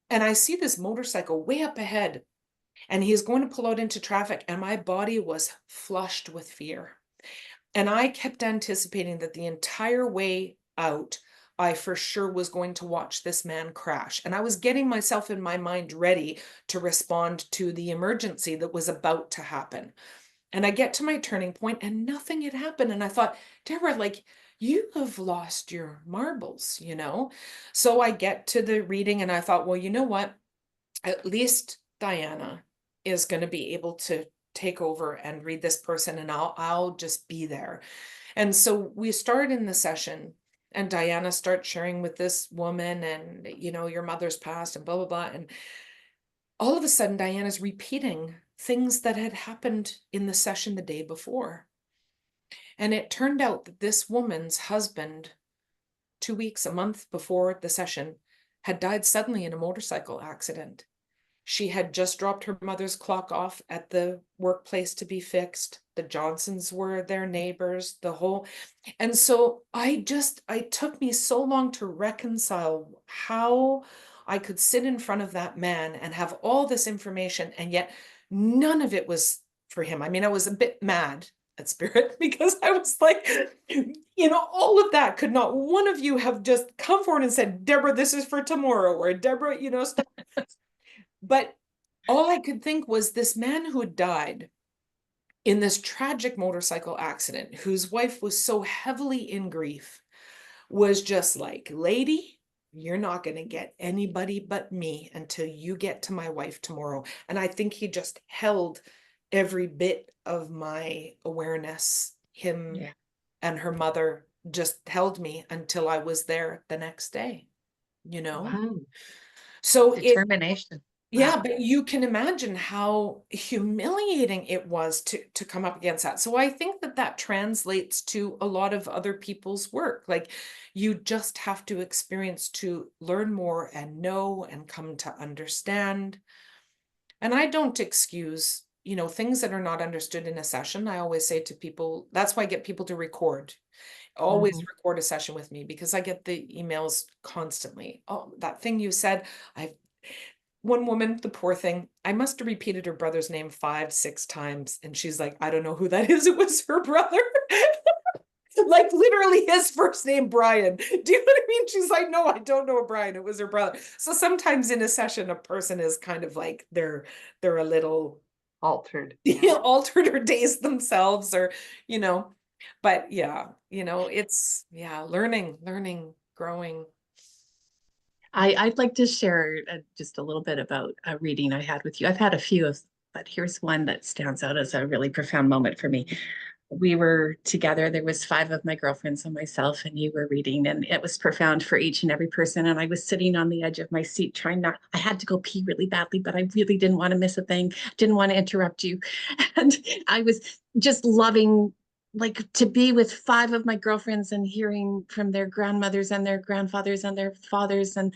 and I see this motorcycle way up ahead, and he's going to pull out into traffic, and my body was flushed with fear. And I kept anticipating that the entire way out, I for sure was going to watch this man crash. And I was getting myself in my mind ready to respond to the emergency that was about to happen. And I get to my turning point, and nothing had happened. And I thought, Debra, like, you have lost your marbles. So I get to the reading, and I thought, well, you know what? At least Diana is going to be able to take over and read this person, and I'll just be there. And so we start in the session, and Diana starts sharing with this woman, and your mother's passed, and blah blah blah. And all of a sudden, Diana's repeating things that had happened in the session the day before. And it turned out that this woman's husband, 2 weeks, a month before the session, had died suddenly in a motorcycle accident. She had just dropped her mother's clock off at the workplace to be fixed. The Johnsons were their neighbors, and so it took me so long to reconcile how I could sit in front of that man and have all this information, and yet none of it was for him. I mean, I was a bit mad at Spirit because I was like, all of that, could not one of you have just come forward and said, Debra, this is for tomorrow, or Debra, stuff. But all I could think was this man who had died in this tragic motorcycle accident, whose wife was so heavily in grief, was just like, lady, you're not going to get anybody but me until you get to my wife tomorrow. And I think he just held every bit of my awareness. Him Yeah. and her mother just held me until I was there the next day. Wow. So Determination. yeah, Wow. but you can imagine how humiliating it was to come up against that. So I think that translates to a lot of other people's work. Like, you just have to experience to learn more and know and come to understand. And I don't excuse, things that are not understood in a session. I always say to people, that's why I get people to record. Always Mhm. record a session with me, because I get the emails constantly. Oh, that thing you said, I've one woman, the poor thing, I must have repeated her brother's name 5, 6 times. And she's like, I don't know who that is. It was her brother. Like, literally his first name, Brian. Do you know what I mean? She's like, no, I don't know Brian. It was her brother. So sometimes in a session, a person is kind of like, they're a little altered. altered or dazed themselves, or, but yeah, it's, learning, growing. I'd like to share just a little bit about a reading I had with you. I've had a few of, but here's one that stands out as a really profound moment for me. We were together. There was 5 of my girlfriends and myself, and you were reading, and it was profound for each and every person. And I was sitting on the edge of my seat trying not, I had to go pee really badly, but I really didn't want to miss a thing, didn't want to interrupt you. And I was just loving like to be with 5 of my girlfriends and hearing from their grandmothers and their grandfathers and their fathers, and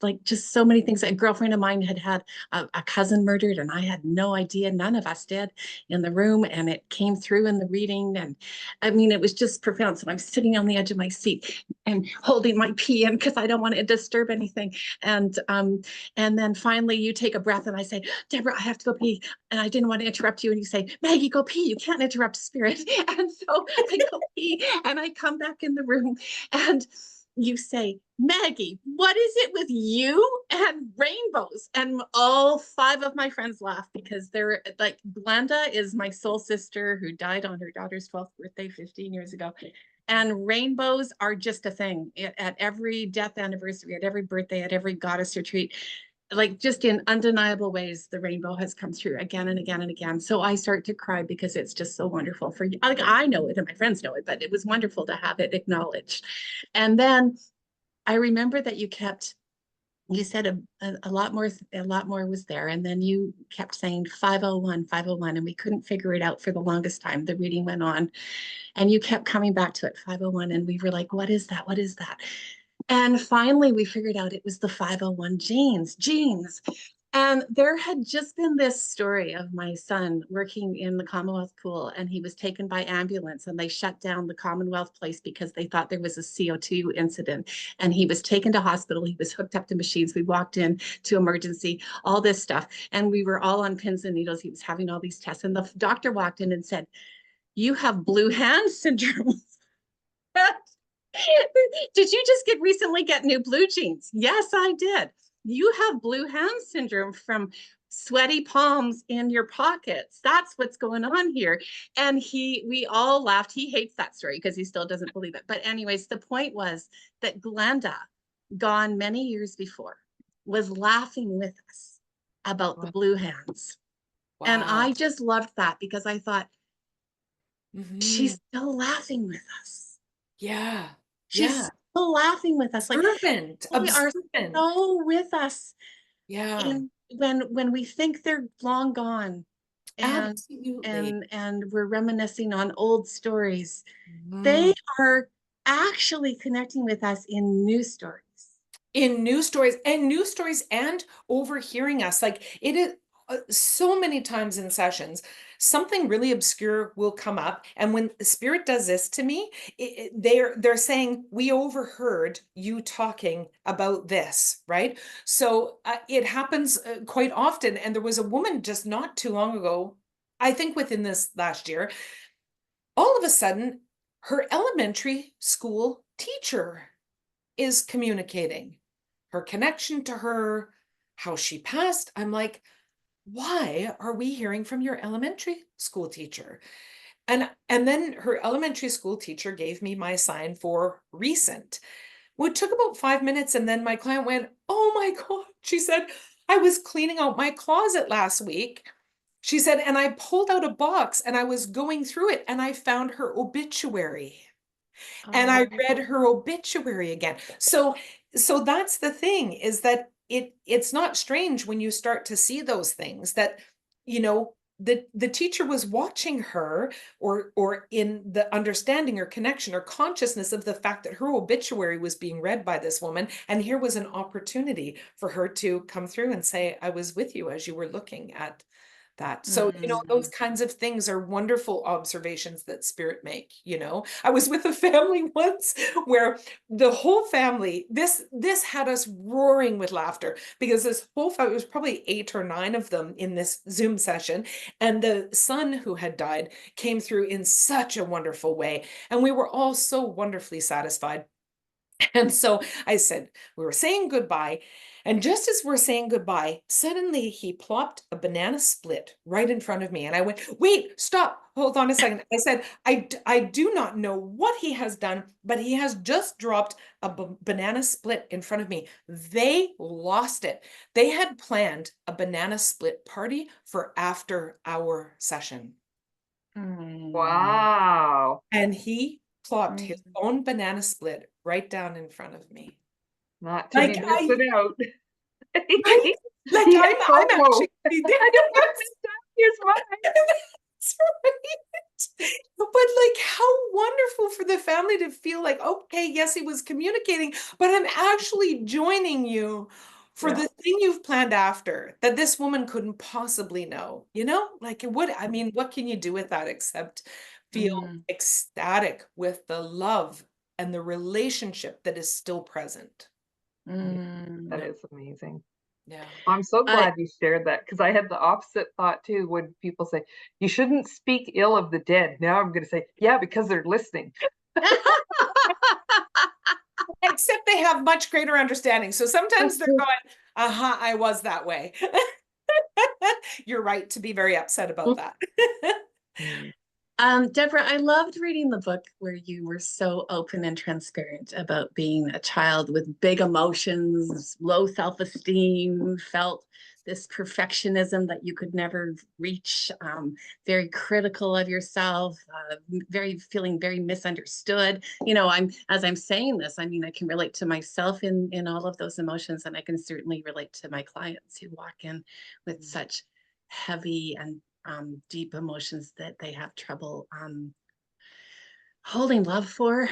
like just so many things. A girlfriend of mine had had a cousin murdered, and I had no idea, none of us did, in the room, and it came through in the reading. And I mean, it was just profound. So I'm sitting on the edge of my seat and holding my pee in because I don't want to disturb anything. And then finally you take a breath and I say, Debra, I have to go pee. And I didn't want to interrupt you. And you say, Maggie, go pee. You can't interrupt spirit. And so I go pee and I come back in the room, and you say, Maggie, what is it with you and rainbows? And all 5 of my friends laugh because they're like, Glenda is my soul sister who died on her daughter's 12th birthday 15 years ago. And rainbows are just a thing at every death anniversary, at every birthday, at every goddess retreat. Like just in undeniable ways, the rainbow has come through again and again and again. So I start to cry because it's just so wonderful for you. Like I know it and my friends know it, but it was wonderful to have it acknowledged. And then I remember that you said a lot more was there. And then you kept saying 501, 501, and we couldn't figure it out for the longest time. The reading went on and you kept coming back to it, 501. And we were like, what is that? What is that? And finally, we figured out it was the 501 genes. And there had just been this story of my son working in the Commonwealth Pool, and he was taken by ambulance, and they shut down the Commonwealth place because they thought there was a CO2 incident. And he was taken to hospital. He was hooked up to machines. We walked in to emergency, all this stuff. And we were all on pins and needles. He was having all these tests. And the doctor walked in and said, you have blue hand syndrome. Did you just recently get new blue jeans? Yes, I did. You have blue hand syndrome from sweaty palms in your pockets. That's what's going on here. And we all laughed. He hates that story because he still doesn't believe it. But anyways, the point was that Glenda, gone many years before, was laughing with us about the blue hands. Wow. And I just loved that because I thought, she's still laughing with us. Yeah. She's still laughing with us. Like observant. They are so with us. Yeah. When we think they're long gone, and absolutely, and we're reminiscing on old stories, they are actually connecting with us in new stories. In new stories and overhearing us. Like it is so many times in sessions, something really obscure will come up. And when the spirit does this to me, they're saying, we overheard you talking about this, right? So it happens quite often. And there was a woman just not too long ago, I think within this last year, all of a sudden, her elementary school teacher is communicating her connection to her, how she passed. I'm like, why are we hearing from your elementary school teacher? And then her elementary school teacher gave me my sign for recent. Well, it took about 5 minutes, and then my client went, oh my God. She said, I was cleaning out my closet last week. She said, and I pulled out a box and I was going through it and I found her obituary. And I read her obituary again. So that's the thing, is that it's not strange when you start to see those things that, the teacher was watching her, or in the understanding or connection or consciousness of the fact that her obituary was being read by this woman. And here was an opportunity for her to come through and say, I was with you as you were looking at that. So, those kinds of things are wonderful observations that spirit make. I was with a family once where the whole family, this had us roaring with laughter, because this whole family, it was probably 8 or 9 of them in this Zoom session. And the son who had died came through in such a wonderful way. And we were all so wonderfully satisfied. And so I said, we were saying goodbye. And just as we're saying goodbye, suddenly he plopped a banana split right in front of me. And I went, wait, stop, hold on a second. I said, I do not know what he has done, but he has just dropped a banana split in front of me. They lost it. They had planned a banana split party for after our session. Wow. And he plopped his own banana split right down in front of me. Not to be Like missing out. right? Like He I'm had FOMO. actually I don't want to miss out. Here's mine. That's right. But like how wonderful for the family to feel like, okay, yes, he was communicating, but I'm actually joining you for Yeah. the thing you've planned after that this woman couldn't possibly know, you know? Like what, I mean, what can you do with that except feel ecstatic with the love and the relationship that is still present? That is amazing. Yeah. I'm so glad you shared that, because I had the opposite thought too when people say, you shouldn't speak ill of the dead. Now I'm going to say, yeah, because they're listening. Except they have much greater understanding. So sometimes they're going, uh-huh, I was that way. You're right to be very upset about that. Debra, I loved reading the book where you were so open and transparent about being a child with big emotions, low self-esteem, felt this perfectionism that you could never reach, very critical of yourself, feeling very misunderstood. You know, as I'm saying this, I mean, I can relate to myself in all of those emotions, and I can certainly relate to my clients who walk in with such heavy and deep emotions that they have trouble holding love for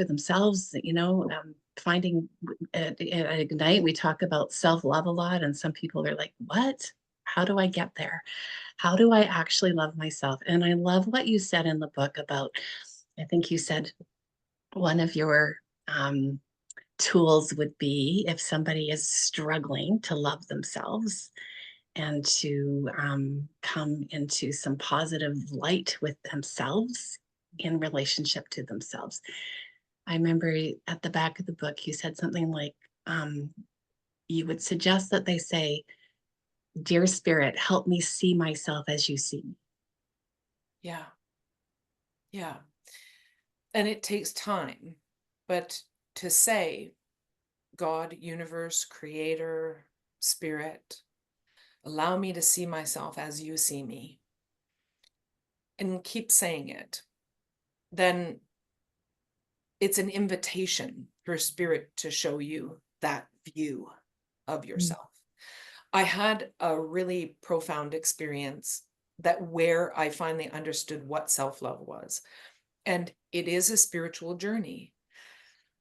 themselves, you know, finding at Ignite, we talk about self-love a lot, and some people are like, what? How do I get there? How do I actually love myself? And I love what you said in the book about, I think you said one of your tools would be if somebody is struggling to love themselves and to come into some positive light with themselves in relationship to themselves. I remember at the back of the book, you said something like, you would suggest that they say, dear spirit, help me see myself as you see me. Yeah. Yeah. And it takes time, but to say, God, universe, creator, spirit, allow me to see myself as you see me, and keep saying it, then it's an invitation for spirit to show you that view of yourself. I had a really profound experience that where I finally understood what self-love was. And it is a spiritual journey.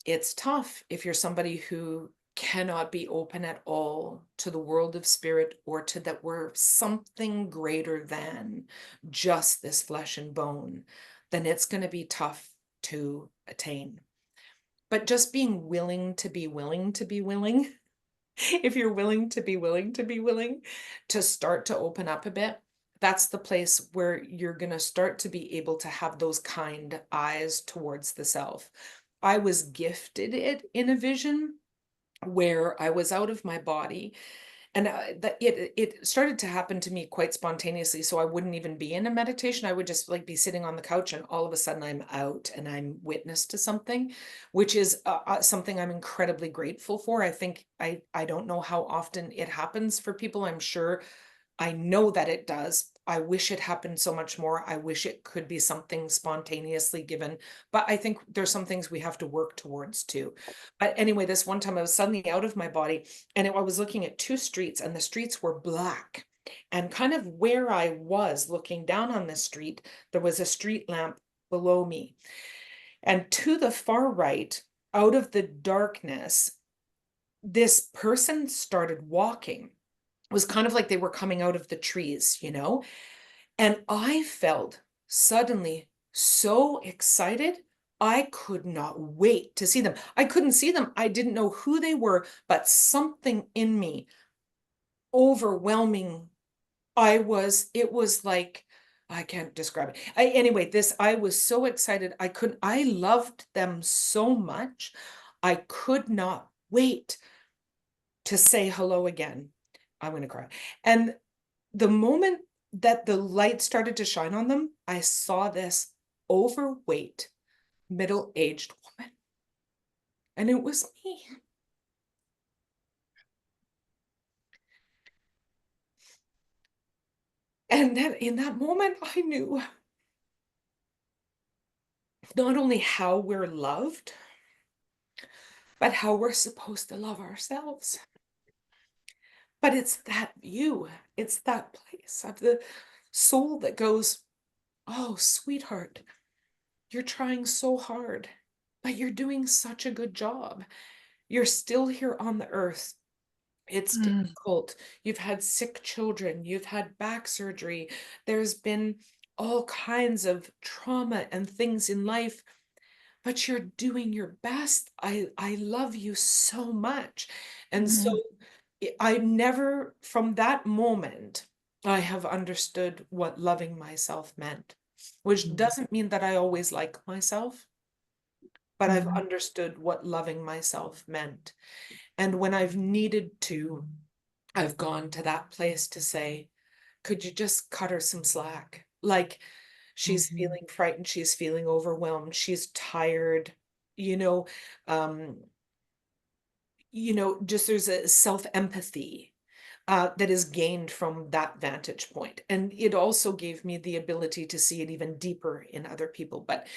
It's tough if you're somebody who cannot be open at all to the world of spirit or to that we're something greater than just this flesh and bone, then it's going to be tough to attain. But just being willing to be willing to be willing, if you're willing to be willing to be willing to start to open up a bit, that's the place where you're going to start to be able to have those kind eyes towards the self. I was gifted it in a vision where I was out of my body, and it started to happen to me quite spontaneously. So I wouldn't even be in a meditation. I would just like be sitting on the couch, and all of a sudden I'm out and I'm witness to something, which is something I'm incredibly grateful for. I think I don't know how often it happens for people. I'm sure I know that it does. I wish it happened so much more. I wish it could be something spontaneously given, but I think there's some things we have to work towards too. But anyway, this one time I was suddenly out of my body, and I was looking at two streets, and the streets were black. And kind of where I was looking down on the street, there was a street lamp below me. And to the far right, out of the darkness, this person started walking. It was kind of like they were coming out of the trees, you know? And I felt suddenly so excited. I could not wait to see them. I couldn't see them. I didn't know who they were, but something in me overwhelming. It was like, I can't describe it. Anyway, I was so excited. I loved them so much. I could not wait to say hello again. I'm going to cry. And the moment that the light started to shine on them, I saw this overweight, middle-aged woman. And it was me. And then in that moment, I knew not only how we're loved, but how we're supposed to love ourselves. But it's that view, it's that place of the soul that goes, oh, sweetheart, you're trying so hard, but you're doing such a good job. You're still here on the earth. It's difficult. You've had sick children. You've had back surgery. There's been all kinds of trauma and things in life, but you're doing your best. I love you so much. And so I never, from that moment, I have understood what loving myself meant, which doesn't mean that I always like myself, but I've understood what loving myself meant. And when I've needed to, I've gone to that place to say, could you just cut her some slack? Like, she's feeling frightened, she's feeling overwhelmed, she's tired, you know, um, just there's a self-empathy that is gained from that vantage point. And it also gave me the ability to see it even deeper in other people. But,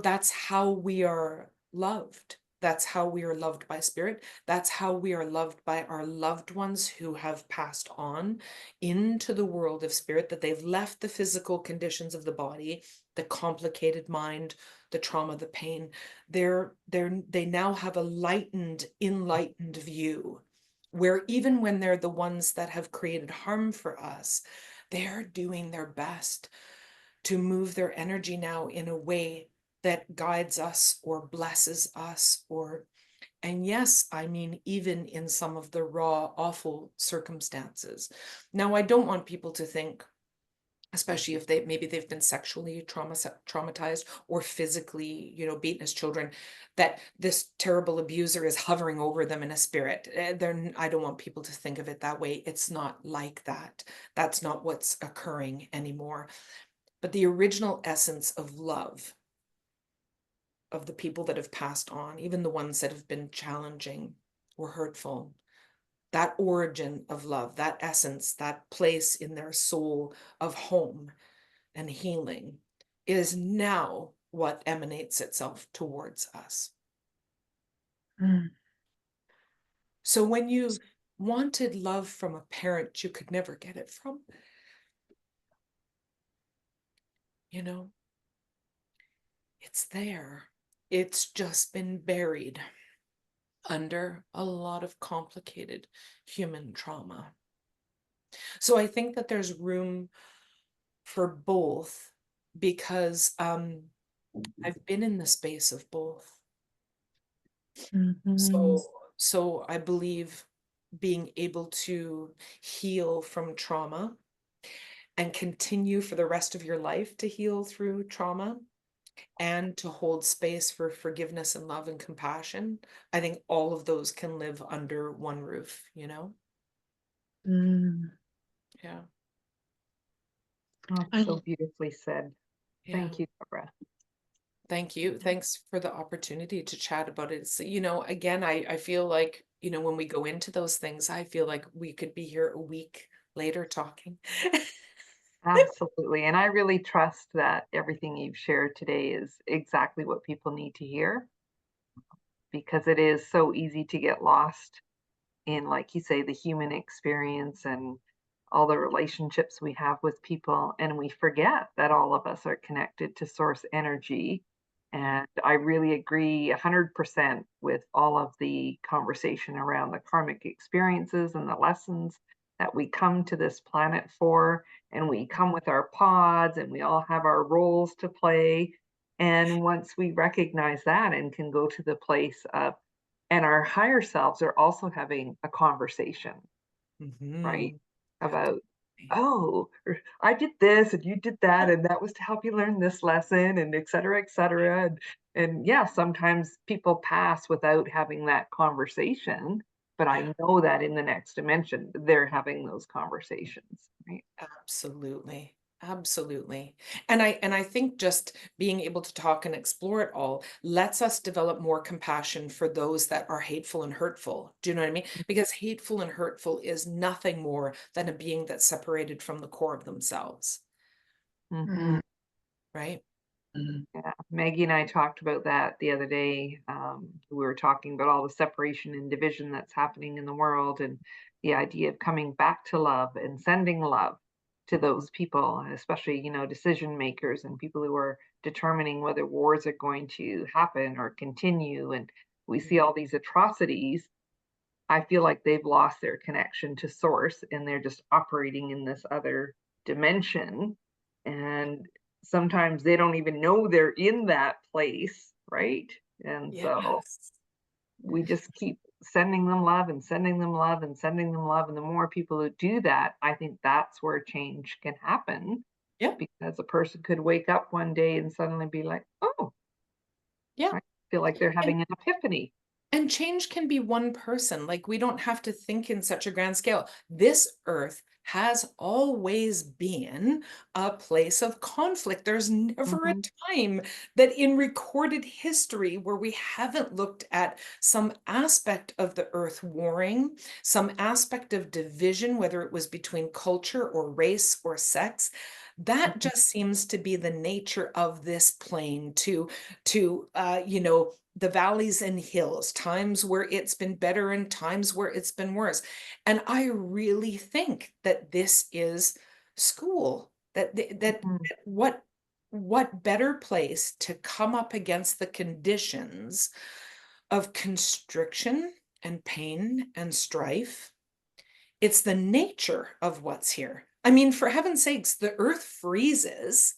that's how we are loved. That's how we are loved by spirit. That's how we are loved by our loved ones who have passed on into the world of spirit, that they've left the physical conditions of the body, the complicated mind, the trauma, the pain. They now have a enlightened view, where even when they're the ones that have created harm for us, they're doing their best to move their energy now in a way that guides us or blesses us, and yes, I mean, even in some of the raw, awful circumstances. Now, I don't want people to think, especially if maybe they've been sexually traumatized or physically, beaten as children, that this terrible abuser is hovering over them in a spirit. I don't want people to think of it that way. It's not like that. That's not what's occurring anymore. But the original essence of love, of the people that have passed on, even the ones that have been challenging or hurtful, that origin of love, that essence, that place in their soul of home and healing, is now what emanates itself towards us. So when you wanted love from a parent you could never get it from, it's there. It's just been buried under a lot of complicated human trauma. So I think that there's room for both, because I've been in the space of both. So I believe being able to heal from trauma and continue for the rest of your life to heal through trauma, and to hold space for forgiveness and love and compassion, I think all of those can live under one roof, Yeah. Oh, so beautifully said. Yeah. Thank you, Debra. Thank you. Thanks for the opportunity to chat about it. So, again, I feel like, when we go into those things, I feel like we could be here a week later talking. Absolutely. And I really trust that everything you've shared today is exactly what people need to hear, because it is so easy to get lost in, like you say, the human experience and all the relationships we have with people. And we forget that all of us are connected to source energy. And I really agree 100% with all of the conversation around the karmic experiences and the lessons that we come to this planet for. And we come with our pods and we all have our roles to play. And once we recognize that and can go to the place of, and our higher selves are also having a conversation, right? Yeah. About oh, I did this and you did that, and that was to help you learn this lesson, and et cetera, et cetera. And yeah, sometimes people pass without having that conversation, but Yeah. I know that in the next dimension, they're having those conversations, right? Absolutely. Absolutely. And I think just being able to talk and explore it all lets us develop more compassion for those that are hateful and hurtful. Do you know what I mean? Because hateful and hurtful is nothing more than a being that's separated from the core of themselves, Mhm. right? Mhm. Yeah, Maggie and I talked about that the other day. We were talking about all the separation and division that's happening in the world, and the idea of coming back to love and sending love to those people, and especially, decision makers and people who are determining whether wars are going to happen or continue. And we see all these atrocities. I feel like they've lost their connection to source and they're just operating in this other dimension. And sometimes they don't even know they're in that place, right? And so Yes. we just keep sending them love and sending them love and sending them love. And the more people who do that, I think that's where change can happen, Yeah. because a person could wake up one day and suddenly be like, oh, Yeah. I feel like they're And having an epiphany. And change can be one person. Like, we don't have to think in such a grand scale. This earth has always been a place of conflict. There's never a Hmm. time that in recorded history where we haven't looked at some aspect of the earth warring, some aspect of division, whether it was between culture or race or sex. That just seems to be the nature of this plane to the valleys and hills, times where it's been better and times where it's been worse. And I really think that this is school. That Hmm. what better place to come up against the conditions of constriction and pain and strife. It's the nature of what's here. I mean, for heaven's sakes, the earth freezes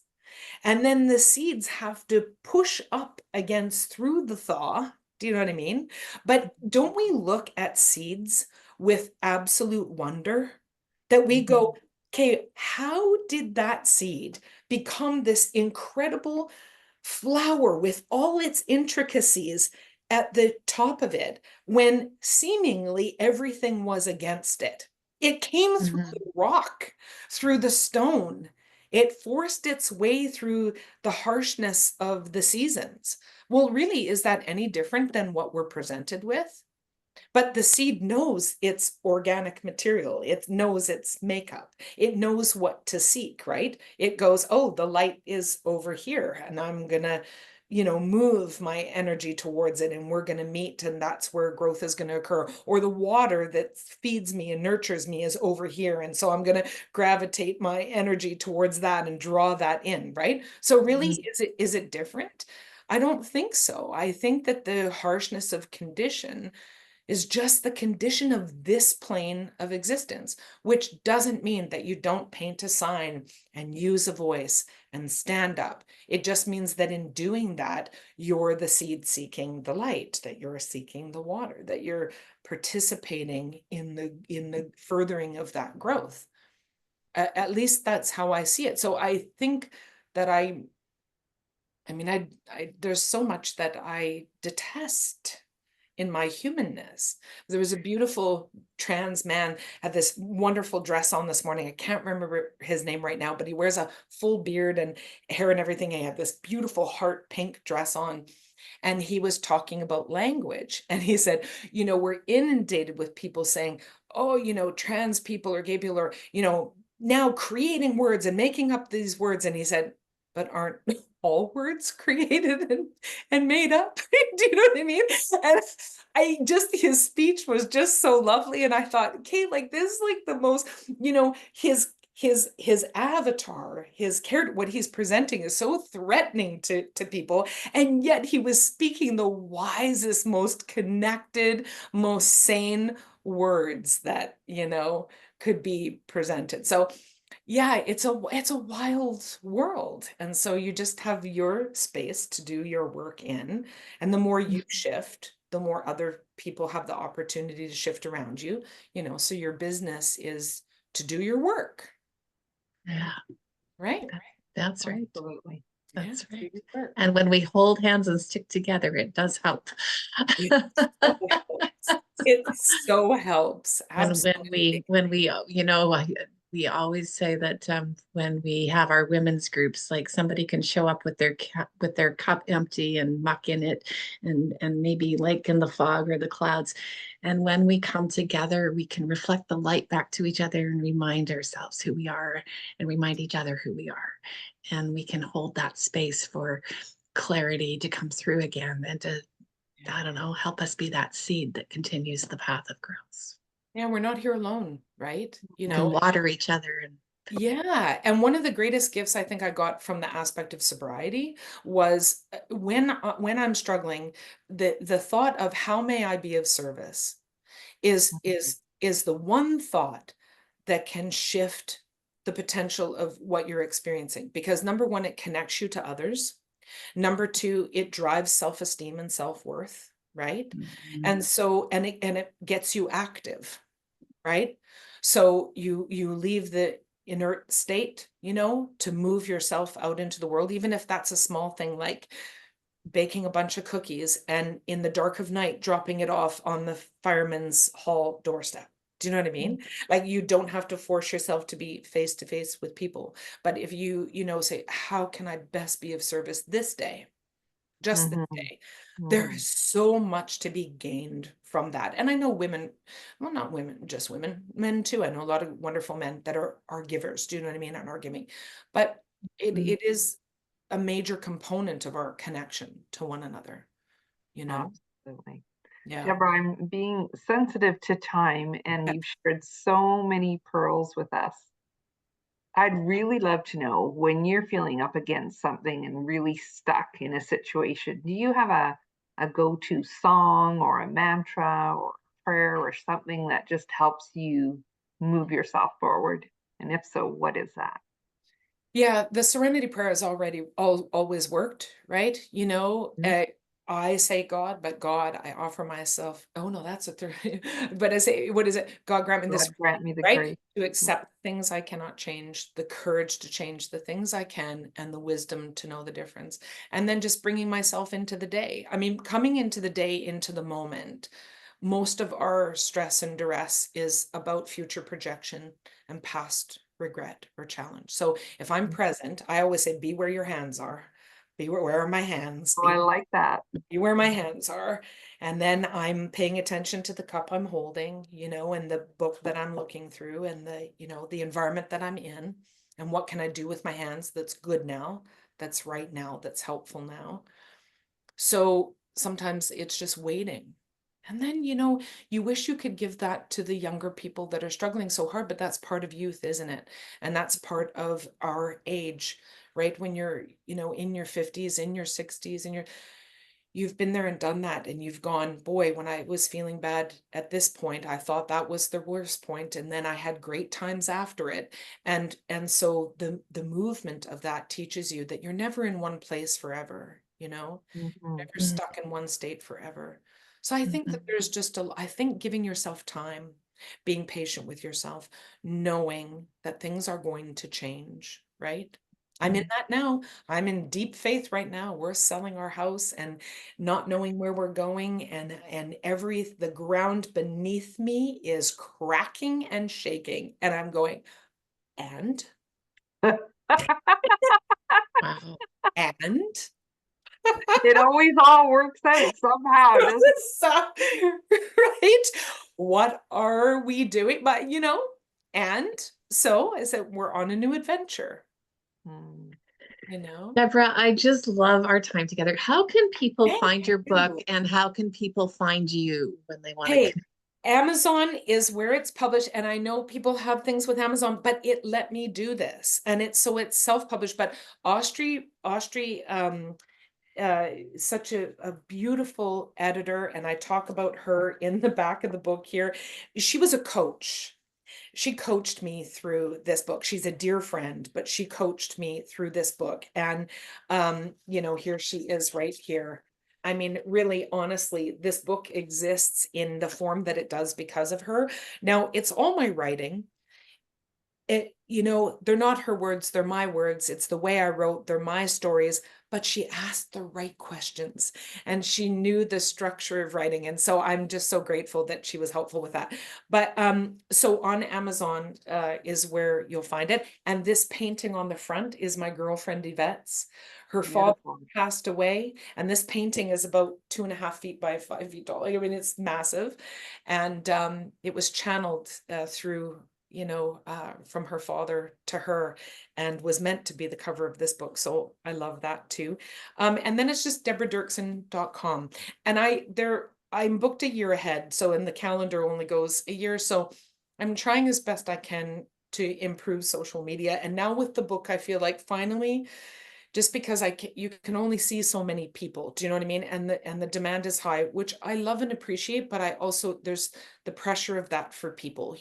and then the seeds have to push up against through the thaw. Do you know what I mean? But don't we look at seeds with absolute wonder that we Hmm. go, okay, how did that seed become this incredible flower with all its intricacies at the top of it when seemingly everything was against it? It came through Mhm. the rock, through the stone. It forced its way through the harshness of the seasons. Well, really, is that any different than what we're presented with? But the seed knows its organic material. It knows its makeup. It knows what to seek, right? It goes, oh, the light is over here, and I'm gonna, move my energy towards it, and we're gonna meet, and that's where growth is gonna occur. Or the water that feeds me and nurtures me is over here, and so I'm gonna gravitate my energy towards that and draw that in, right? So really, Mhm. is it different? I don't think so. I think that the harshness of condition is just the condition of this plane of existence, which doesn't mean that you don't paint a sign and use a voice and stand up. It just means that in doing that, you're the seed seeking the light, that you're seeking the water, that you're participating in the furthering of that growth. At least that's how I see it. So I think that I mean, there's so much that I detest in my humanness. There was a beautiful trans man had this wonderful dress on this morning. I can't remember his name right now, but he wears a full beard and hair and everything. He had this beautiful heart pink dress on. And he was talking about language. And he said, we're inundated with people saying, oh, trans people or gay people are, now creating words and making up these words. And he said, but aren't all words created and made up? Do you know what I mean? And his speech was just so lovely. And I thought, okay, like this is like the most, his avatar, his character, what he's presenting is so threatening to people. And yet he was speaking the wisest, most connected, most sane words that, could be presented. So yeah, it's a wild world. And so you just have your space to do your work in. And the more you shift, the more other people have the opportunity to shift around you, so your business is to do your work. Yeah, right? that's right. Absolutely. That's Yeah, right. do your part. And when we hold hands and stick together, it does help. It so helps. It so helps. And Absolutely. you know, we always say that when we have our women's groups, like somebody can show up with their cup empty and muck in it, and maybe lake in the fog or the clouds. And when we come together, we can reflect the light back to each other and remind ourselves who we are, and remind each other who we are. And we can hold that space for clarity to come through again, and to, I don't know, help us be that seed that continues the path of growth. Yeah, we're not here alone, right? You know, And water each other. And yeah. And one of the greatest gifts I think I got from the aspect of sobriety was when I'm struggling, the thought of how may I be of service is the one thought that can shift the potential of what you're experiencing. Because number one, it connects you to others. Number two, it drives self-esteem and self-worth, right? And so, and it gets you active, right? So you leave the inert state, to move yourself out into the world, even if that's a small thing like baking a bunch of cookies and in the dark of night dropping it off on the fireman's hall doorstep. Do you know what I mean? Like, you don't have to force yourself to be face to face with people. But if you say, how can I best be of service this day? Just this day. There is so much to be gained from that. And I know women, well, not women, just women, men too. I know a lot of wonderful men that are givers. Do you know what I mean? And are giving. But it is a major component of our connection to one another, Absolutely. Yeah. Debra, I'm being sensitive to time, and you've shared so many pearls with us. I'd really love to know, when you're feeling up against something and really stuck in a situation, do you have a go-to song or a mantra or prayer or something that just helps you move yourself forward? And if so, what is that? Yeah, the serenity prayer has always worked, right? I say God, but God, I offer myself. Oh no, that's a third. But I say, what is it? God grant me this, God grant me the right? grace. To accept things I cannot change, the courage to change the things I can, and the wisdom to know the difference. And then just bringing myself into the day. I mean, coming into the day, into the moment. Most of our stress and duress is about future projection and past regret or challenge. So if I'm present, I always say, be where your hands are. Be where are my hands? Oh, I like that. Be where my hands are. And then I'm paying attention to the cup I'm holding, and the book that I'm looking through, and the environment that I'm in. And what can I do with my hands that's good now, that's right now, that's helpful now. So sometimes it's just waiting. And then, you wish you could give that to the younger people that are struggling so hard, but that's part of youth, isn't it? And that's part of our age, right? When you're, in your 50s, in your 60s, and you've been there and done that, and you've gone, boy, when I was feeling bad at this point, I thought that was the worst point, and then I had great times after it. And so the movement of that teaches you that you're never in one place forever, never stuck in one state forever. So I think that there's I think giving yourself time, being patient with yourself, knowing that things are going to change, right? I'm in that now. I'm in deep faith right now. We're selling our house and not knowing where we're going, and the ground beneath me is cracking and shaking, and I'm going, and wow. and It always all works out somehow, doesn't it? So, right? What are we doing? But and so I said, we're on a new adventure, Hmm. Debra, I just love our time together. How can people Thank find your book, you. and how can people find you when they want to Hey, connect? Amazon is where it's published, and I know people have things with Amazon, but it let me do this, and it's self-published. But Austri, such a beautiful editor, and I talk about her in the back of the book here. She was a coach. She coached me through this book. She's a dear friend, but she coached me through this book. And here she is right here. I mean, really, honestly, this book exists in the form that it does because of her. Now, it's all my writing. they're not her words, they're my words. It's the way I wrote, they're my stories, but she asked the right questions and she knew the structure of writing. And so I'm just so grateful that she was helpful with that. But so on Amazon is where you'll find it. And this painting on the front is my girlfriend Yvette's. Her father Beautiful. passed away, and this painting is about 2.5 feet by 5 feet tall. I mean, it's massive. And it was channeled through from her father to her, and was meant to be the cover of this book. So I love that too. And then it's just debradoerksen.com. And I'm booked a year ahead. So in the calendar only goes a year. So I'm trying as best I can to improve social media. And now with the book, I feel like finally, just because you can only see so many people, do you know what I mean? And the demand is high, which I love and appreciate, but I also, there's the pressure of that for people,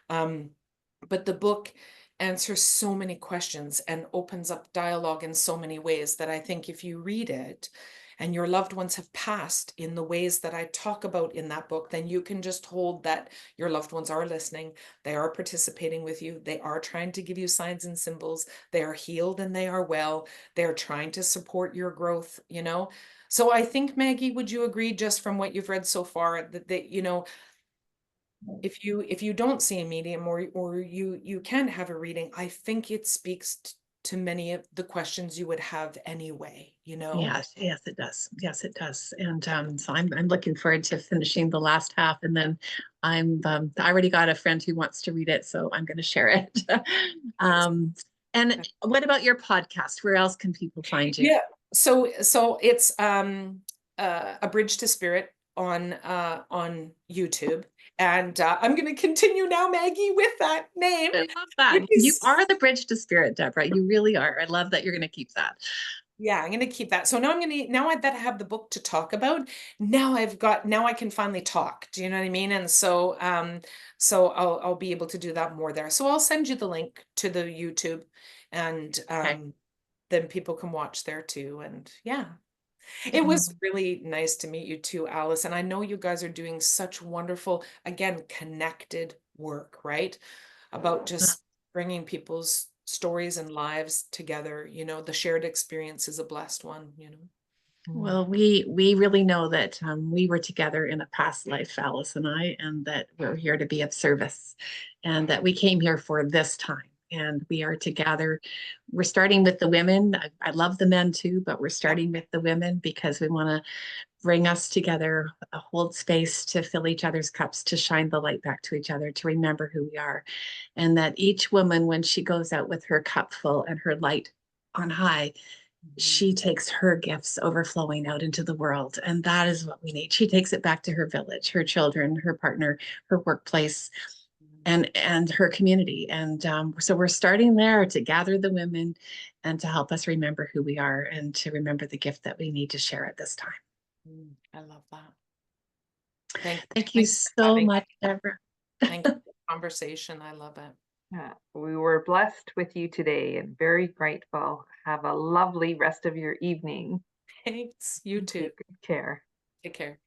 but the book answers so many questions and opens up dialogue in so many ways that I think if you read it and your loved ones have passed in the ways that I talk about in that book, then you can just hold that your loved ones are listening, they are participating with you, they are trying to give you signs and symbols, they are healed and they are well, they're trying to support your growth, So I think, Maggie, would you agree, just from what you've read so far, that if you don't see a medium, or you can have a reading, I think it speaks to many of the questions you would have anyway, Yes, yes, it does. Yes, it does. And so I'm looking forward to finishing the last half, and then I already got a friend who wants to read it, so I'm going to share it. And what about your podcast? Where else can people find you? Yeah. So it's A Bridge to Spirit on YouTube. And I'm going to continue now, Maggie, with that name. I love that. Which You is, are the bridge to spirit, Deborah. You really are. I love that you're going to keep that. yeah, I'm going to keep that. So now that I have the book to talk about, now I can finally talk. Do you know what I mean? And so I'll be able to do that more there. So I'll send you the link to the YouTube, and Okay. then people can watch there too. And yeah. It was really nice to meet you too, Alice. And I know you guys are doing such wonderful, again, connected work, right? About just bringing people's stories and lives together. The shared experience is a blessed one. Well, we really know that we were together in a past life, Alice and I, and that we're here to be of service, and that we came here for this time. And we are together. We're starting with the women. I love the men too, but we're starting with the women because we want to bring us together, hold space to fill each other's cups, to shine the light back to each other, to remember who we are. And that each woman, when she goes out with her cup full and her light on high, she takes her gifts overflowing out into the world. And that is what we need. She takes it back to her village, her children, her partner, her workplace, and her community. And so we're starting there to gather the women and to help us remember who we are and to remember the gift that we need to share at this time. I love that. Thank you so much, Deborah. Thank you for the conversation. I love it. We were blessed with you today and very grateful. Have a lovely rest of your evening. Thanks. You too. Take good care. Take care.